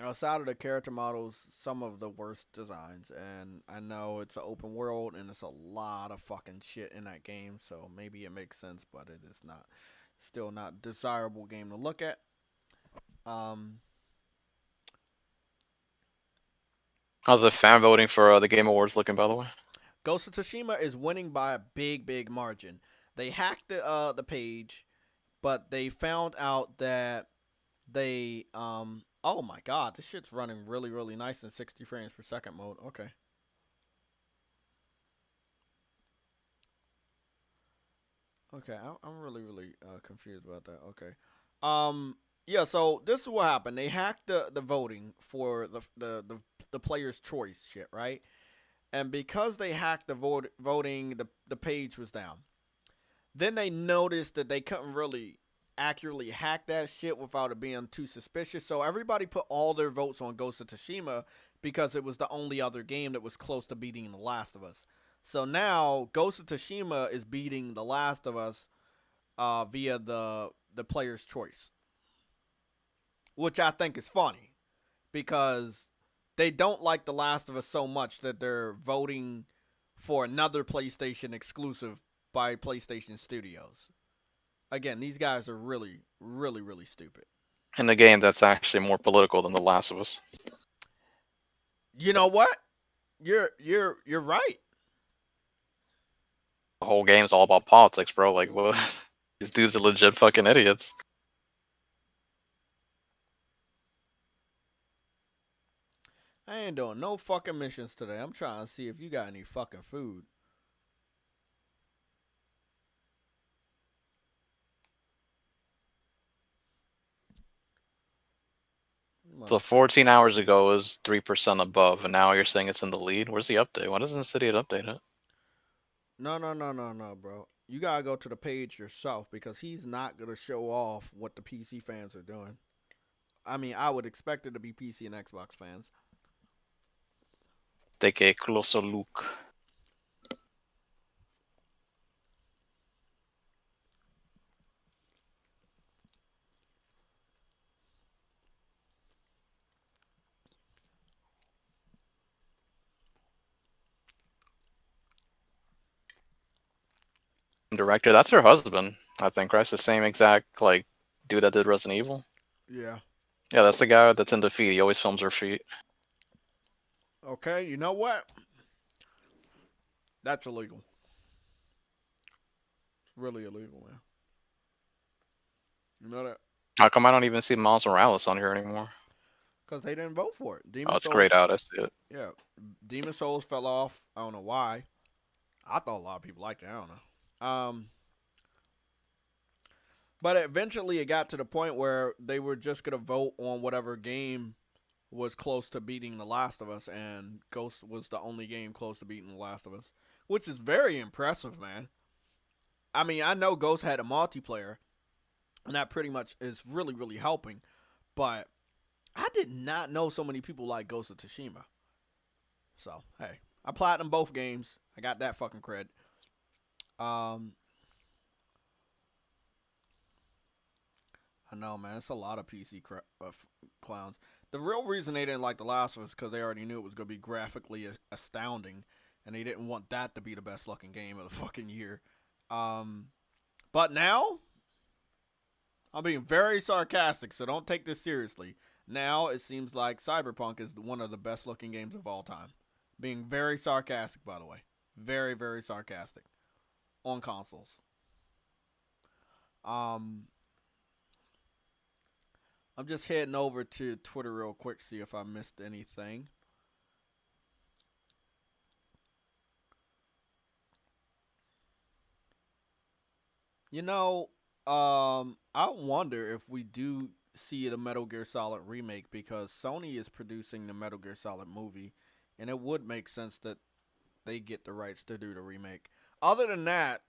outside of the character models, some of the worst designs. And I know it's an open world and it's a lot of fucking shit in that game. So maybe it makes sense, but it is not. Still not desirable game to look at. Um, How's the fan voting for the Game Awards looking, by the way? Ghost of Tsushima is winning by a big, big margin. They hacked the page, but they found out that they oh my god, this shit's running really, really nice in 60 frames per second mode. Okay. Okay, I'm really, really confused about that. Okay. Um yeah, so this is what happened. They hacked the voting for the player's choice shit, right? And because they hacked the voting, the page was down. Then they noticed that they couldn't really accurately hack that shit without it being too suspicious. So everybody put all their votes on Ghost of Tsushima because it was the only other game that was close to beating The Last of Us. So now Ghost of Tsushima is beating The Last of Us via the player's choice, which I think is funny because they don't like The Last of Us so much that they're voting for another PlayStation exclusive by PlayStation Studios. Again, these guys are really, really, really stupid. In a game that's actually more political than The Last of Us. You know what? You're right. The whole game's all about politics, bro. Like, what? These dudes are legit fucking idiots. I ain't doing no fucking missions today. I'm trying to see if you got any fucking food. So 14 hours ago it was 3% above, and now you're saying it's in the lead. Where's the update? Why doesn't the city update it? No, no, no, no, no, bro. You gotta go to the page yourself because he's not gonna show off what the PC fans are doing. I mean, I would expect it to be PC and Xbox fans. Take a closer look. director. That's her husband, I think, right? It's the same exact like dude that did Resident Evil. Yeah. Yeah, that's the guy that's in the feet. He always films her feet. Okay, you know what? That's illegal. It's really illegal, man. You know that? How come I don't even see Miles Morales on here anymore? Because they didn't vote for it. Oh, Demon it's grayed Souls, out. I see it. yeah. Demon Souls fell off. I don't know why. I thought a lot of people liked it. I don't know. But eventually it got to the point where they were just going to vote on whatever game was close to beating The Last of Us, and Ghost was the only game close to beating The Last of Us, which is very impressive, man. I mean, I know Ghost had a multiplayer, and that pretty much is really, really helping, but I did not know so many people like Ghost of Tsushima. So, hey, I platinum both games. I got that fucking cred. Um, I know, man. It's a lot of PC clowns. The real reason they didn't like The Last of Us is because they already knew it was going to be graphically astounding, and they didn't want that to be the best looking game of the fucking year. But now, I'm being very sarcastic, so don't take this seriously. Now it seems like Cyberpunk is one of the best looking games of all time. Being very sarcastic, by the way. Very, very sarcastic. On consoles. Um, I'm just heading over to Twitter real quick, see if I missed anything. You know, I wonder if we do see the Metal Gear Solid remake, because Sony is producing the Metal Gear Solid movie, and it would make sense that they get the rights to do the remake. Other than that,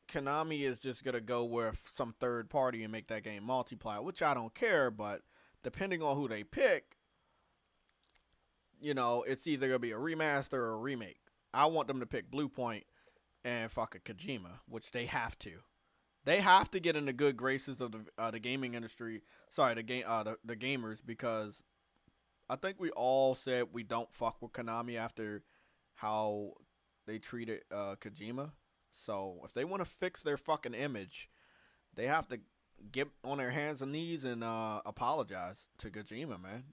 Konami is just gonna go with some third party and make that game multiplayer, which I don't care. But depending on who they pick, it's either gonna be a remaster or a remake. I want them to pick Blue Point and fucking Kojima, which they have to. They have to get in the good graces of the gaming industry. Sorry, the gamers, because I think we all said we don't fuck with Konami after how they treated Kojima. So if they want to fix their fucking image, they have to get on their hands and knees and apologize to Kojima, man.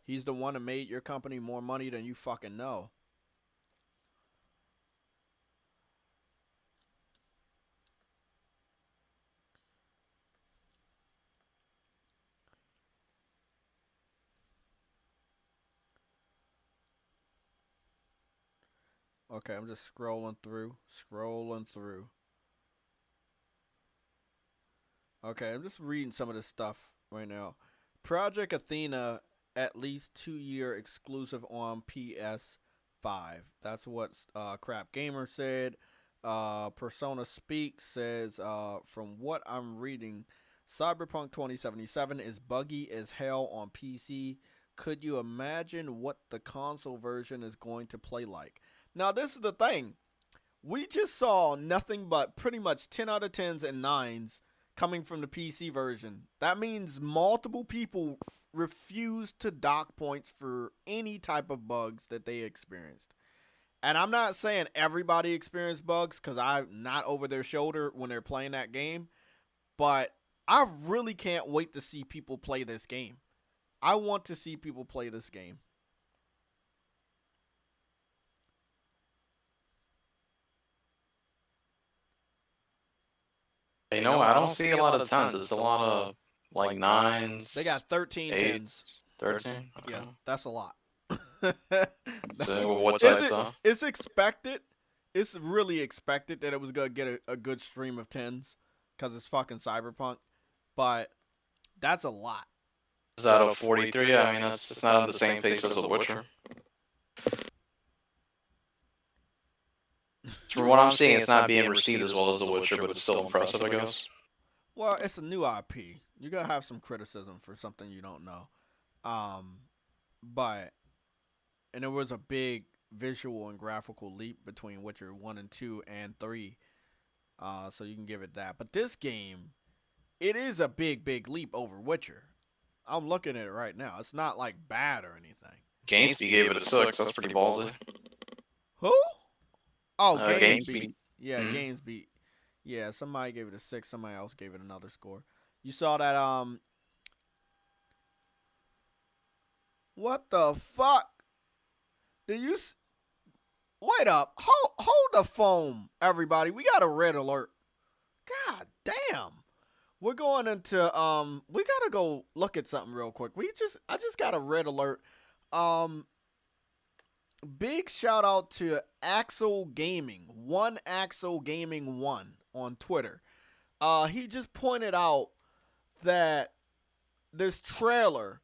He's the one that made your company more money than you fucking know. Okay, I'm just scrolling through. Okay, I'm just reading some of this stuff right now. Project Athena, at least 2-year exclusive on PS5. That's what Crap Gamer said. Persona Speak says, from what I'm reading, Cyberpunk 2077 is buggy as hell on PC. Could you imagine what the console version is going to play like? Now, this is the thing. We just saw nothing but pretty much 10 out of 10s and 9s coming from the PC version. That means multiple people refused to dock points for any type of bugs that they experienced. And I'm not saying everybody experienced bugs, because I'm not over their shoulder when they're playing that game. But I really can't wait to see people play this game. I want to see people play this game. You know, I don't see a lot of tens. It's a lot of like nines. They got 13 tens. 13? Okay. Yeah, that's a lot. So what's that stuff? It's expected. It's really expected that it was going to get a good stream of tens, because it's fucking Cyberpunk. But that's a lot. Is that a 43? Yeah, I mean, it's not on the same pace as The Witcher. From what I'm seeing, it's not being received as well as The Witcher, but it's still impressive, I guess. Well, it's a new IP. You gotta have some criticism for something you don't know. But and there was a big visual and graphical leap between Witcher 1 and 2 and 3. So you can give it that. But this game, it is a big, big leap over Witcher. I'm looking at it right now. It's not like bad or anything. GameSpeed gave it a 6. That's pretty ballsy. Who? Oh, GameSpeed. Yeah, GameSpeed. Yeah, somebody gave it a 6. Somebody else gave it another score. You saw that? What the fuck? Did you wait up? Hold the phone, everybody. We got a red alert. God damn. We're going into we gotta go look at something real quick. I just got a red alert. Um Big shout out to Axel Gaming, one Axel Gaming one on Twitter. He just pointed out that this trailer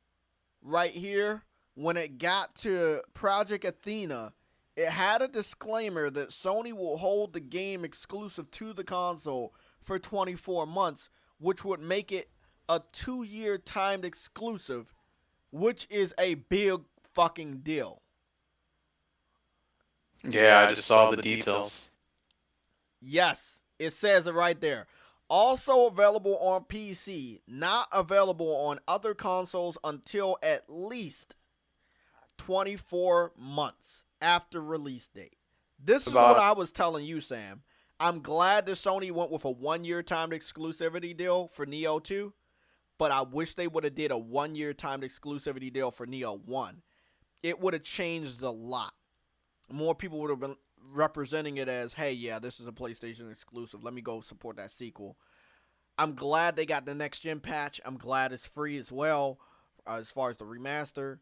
right here, when it got to Project Athena, it had a disclaimer that Sony will hold the game exclusive to the console for 24 months, which would make it a 2-year timed exclusive, which is a big fucking deal. Yeah, I just saw the details. Yes, it says it right there. Also available on PC, not available on other consoles until at least 24 months after release date. This is what I was telling you, Sam. I'm glad that Sony went with a 1-year timed exclusivity deal for Neo 2, but I wish they would have did a 1-year timed exclusivity deal for Neo 1. It would have changed a lot. More people would have been representing it as, hey, yeah, this is a PlayStation exclusive. Let me go support that sequel. I'm glad they got the next gen patch. I'm glad it's free as well. As far as the remaster,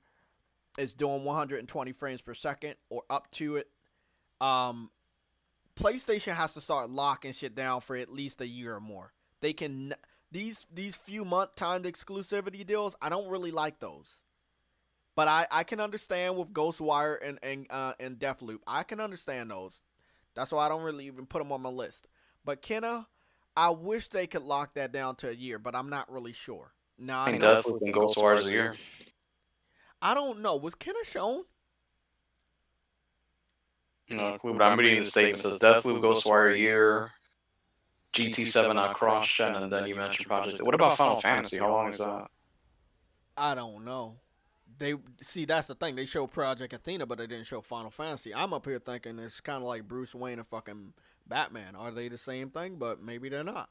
it's doing 120 frames per second or up to it. PlayStation has to start locking shit down for at least a year or more. They can these few month timed exclusivity deals. I don't really like those. But I can understand with Ghostwire and Deathloop. I can understand those. That's why I don't really even put them on my list. But Kenna, I wish they could lock that down to a year, but I'm not really sure. Now I know Deathloop and Ghostwire a year. I don't know. Was Kenna shown? No clue, but I'm reading the statement. It says Deathloop, Ghostwire a year, GT7 on cross-gen, and then you mentioned Project. What about Final Fantasy? How long is that? I don't know. They see that's the thing. They show Project Athena, but they didn't show Final Fantasy. I'm up here thinking it's kind of like Bruce Wayne and fucking Batman. Are they the same thing? But maybe they're not.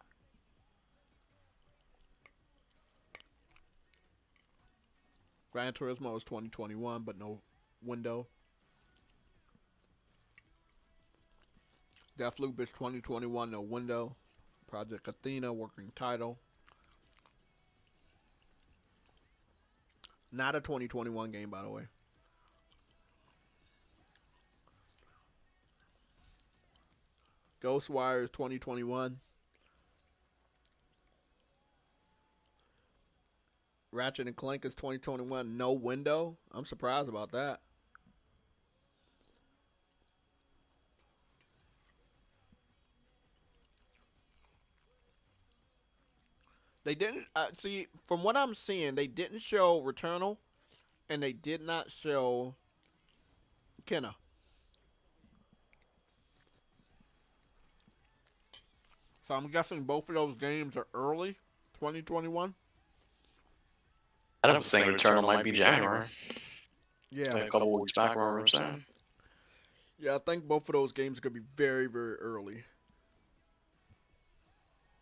Gran Turismo is 2021, but no window. Deathloop is 2021, no window. Project Athena, working title. Not a 2021 game, by the way. Ghostwire is 2021. Ratchet and Clank is 2021, no window. I'm surprised about that. They didn't see from what I'm seeing. They didn't show Returnal, and they did not show Kenna. So I'm guessing both of those games are early 2021. I was saying Returnal might be January. Yeah, like a couple weeks back, where we were saying. Yeah, I think both of those games are gonna be very, very early.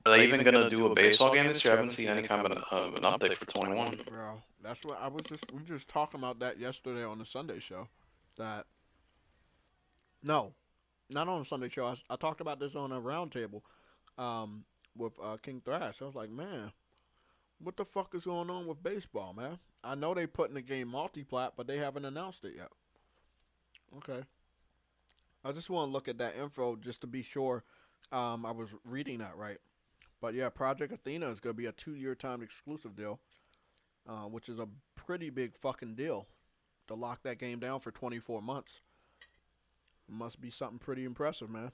Are they even gonna do a baseball game this year? I haven't seen any kind of an update for 21. Bro, that's what I was we just talking about that yesterday on the Sunday show. That no, not on the Sunday show. I talked about this on a roundtable with King Thrash. I was like, man, what the fuck is going on with baseball, man? I know they put in the game multi-plat, but they haven't announced it yet. Okay. I just want to look at that info just to be sure I was reading that right. But yeah, Project Athena is going to be a 2-year timed exclusive deal, which is a pretty big fucking deal to lock that game down for 24 months. It must be something pretty impressive, man.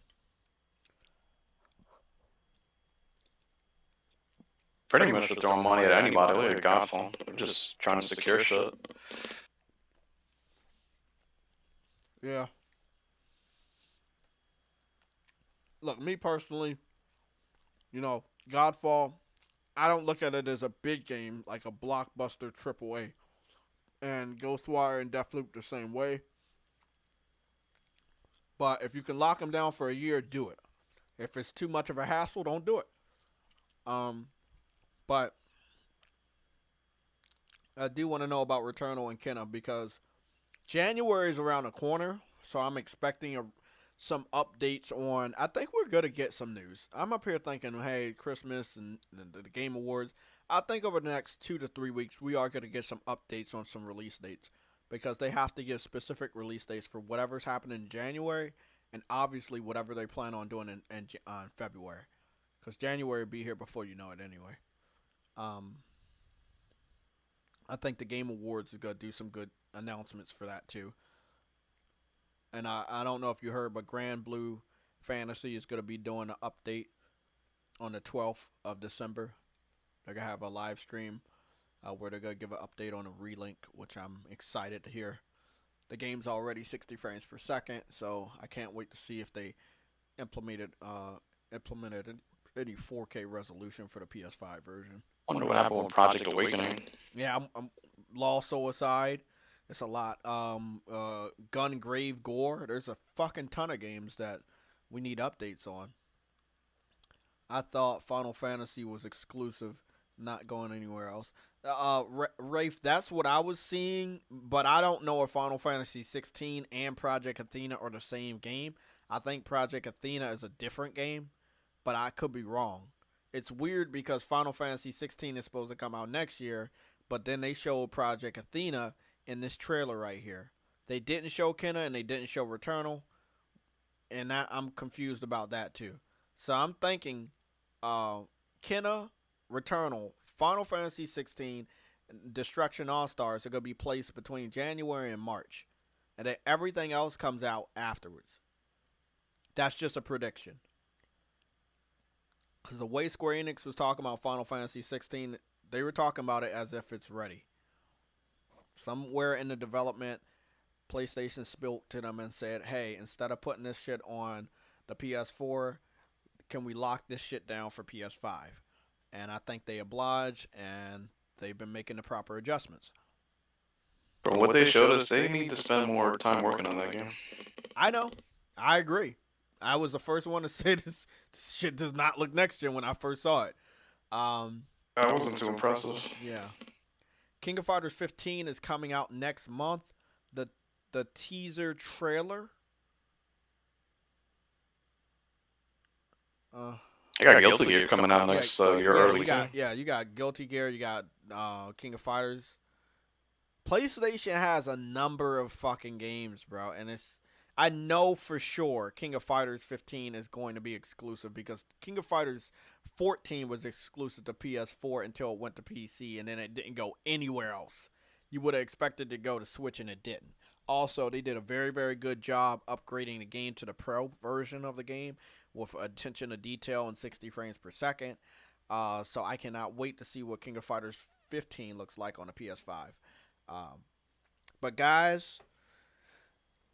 Pretty much throwing money at anybody. Look at Godfall. They're just trying to secure shit. Yeah. Look, me personally, Godfall, I don't look at it as a big game, like a blockbuster AAA. And Ghostwire and Deathloop the same way. But if you can lock them down for a year, do it. If it's too much of a hassle, don't do it. Um, but I do want to know about Returnal and Kenna because January is around the corner, so I'm expecting some updates on. I think we're gonna get some news. I'm up here thinking, hey, Christmas and the Game Awards. I think over the next 2 to 3 weeks, we are gonna get some updates on some release dates because they have to give specific release dates for whatever's happening in January and obviously whatever they plan on doing in February. Because January will be here before you know it anyway. Um, I think the Game Awards is gonna do some good announcements for that too. And I don't know if you heard, but Grand Blue Fantasy is going to be doing an update on the 12th of December. They're going to have a live stream where they're going to give an update on a relink, which I'm excited to hear. The game's already 60 frames per second, so I can't wait to see if they implemented any 4K resolution for the PS5 version. Wonder what happened with Project Awakening. Yeah, I'm Lost Suicide. It's a lot. Gun Grave Gore. There's a fucking ton of games that we need updates on. I thought Final Fantasy was exclusive, not going anywhere else. Rafe, that's what I was seeing, but I don't know if Final Fantasy 16 and Project Athena are the same game. I think Project Athena is a different game, but I could be wrong. It's weird because Final Fantasy 16 is supposed to come out next year, but then they showed Project Athena in this trailer right here. They didn't show Kenna and they didn't show Returnal, and I'm confused about that too. So I'm thinking Kenna, Returnal, Final Fantasy 16, Destruction All Stars are going to be placed between January and March. And then everything else comes out afterwards. That's just a prediction. Because the way Square Enix was talking about Final Fantasy 16, they were talking about it as if it's ready. Somewhere in the development, PlayStation spoke to them and said, hey, instead of putting this shit on the PS4, can we lock this shit down for PS5? And I think they obliged, and they've been making the proper adjustments. From what they showed us, they need to spend more time working on that game. I know. I agree. I was the first one to say this shit does not look next gen when I first saw it. That wasn't too impressive. Yeah. King of Fighters 15 is coming out next month. The teaser trailer. I got Guilty Gear coming out next year early. You got Guilty Gear. You got King of Fighters. PlayStation has a number of fucking games, bro, and I know for sure King of Fighters 15 is going to be exclusive because King of Fighters 14 was exclusive to PS4 until it went to PC, and then it didn't go anywhere else. You would have expected to go to Switch, and it didn't. Also, they did a very, very good job upgrading the game to the Pro version of the game with attention to detail and 60 frames per second. So I cannot wait to see what King of Fighters 15 looks like on the PS5. But guys,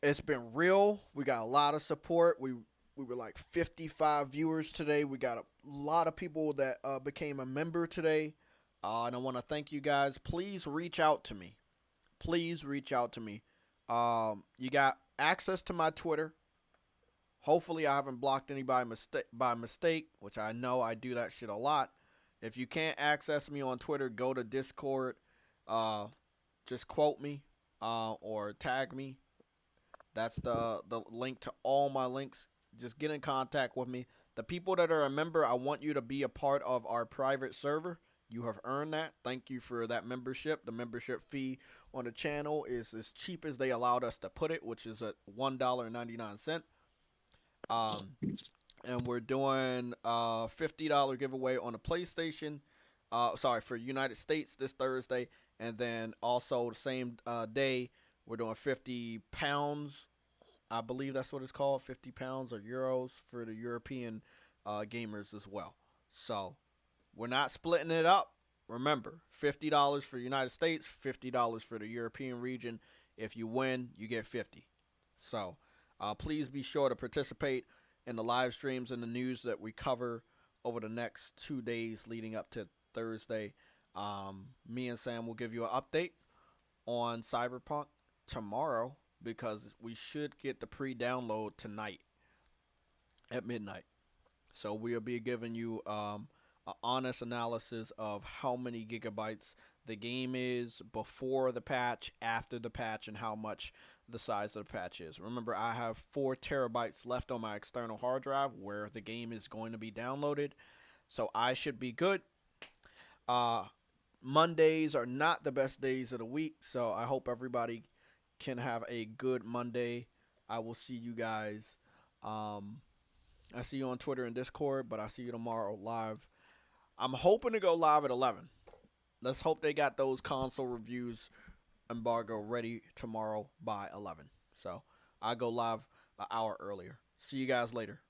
it's been real. We got a lot of support. We were like 55 viewers today. We got a lot of people that became a member today. And I want to thank you guys. Please reach out to me. Please reach out to me. You got access to my Twitter. Hopefully I haven't blocked anybody by mistake, which I know I do that shit a lot. If you can't access me on Twitter, go to Discord. Just quote me or tag me. That's the link to all my links. Just get in contact with me. The people that are a member, I want you to be a part of our private server. You have earned that. Thank you for that membership. The membership fee on the channel is as cheap as they allowed us to put it, which is at $1.99. And we're doing a $50 giveaway on a PlayStation. For United States this Thursday. And then also the same day, we're doing 50 pounds. I believe that's what it's called, 50 pounds or euros for the European gamers as well. So we're not splitting it up. Remember, $50 for the United States, $50 for the European region. If you win, you get 50. So please be sure to participate in the live streams and the news that we cover over the next 2 days leading up to Thursday. Me and Sam will give you an update on Cyberpunk tomorrow because we should get the pre-download tonight at midnight. So we'll be giving you an honest analysis of how many gigabytes the game is before the patch, after the patch, and how much the size of the patch is. Remember, I have 4 terabytes left on my external hard drive where the game is going to be downloaded, so I should be good. Uh, Mondays are not the best days of the week, so I hope everybody can have a good Monday. I will see you guys. Um, I see you on Twitter and Discord, but I see you tomorrow live. I'm hoping to go live at 11. Let's hope they got those console reviews embargo ready tomorrow by 11. So I go live an hour earlier. See you guys later.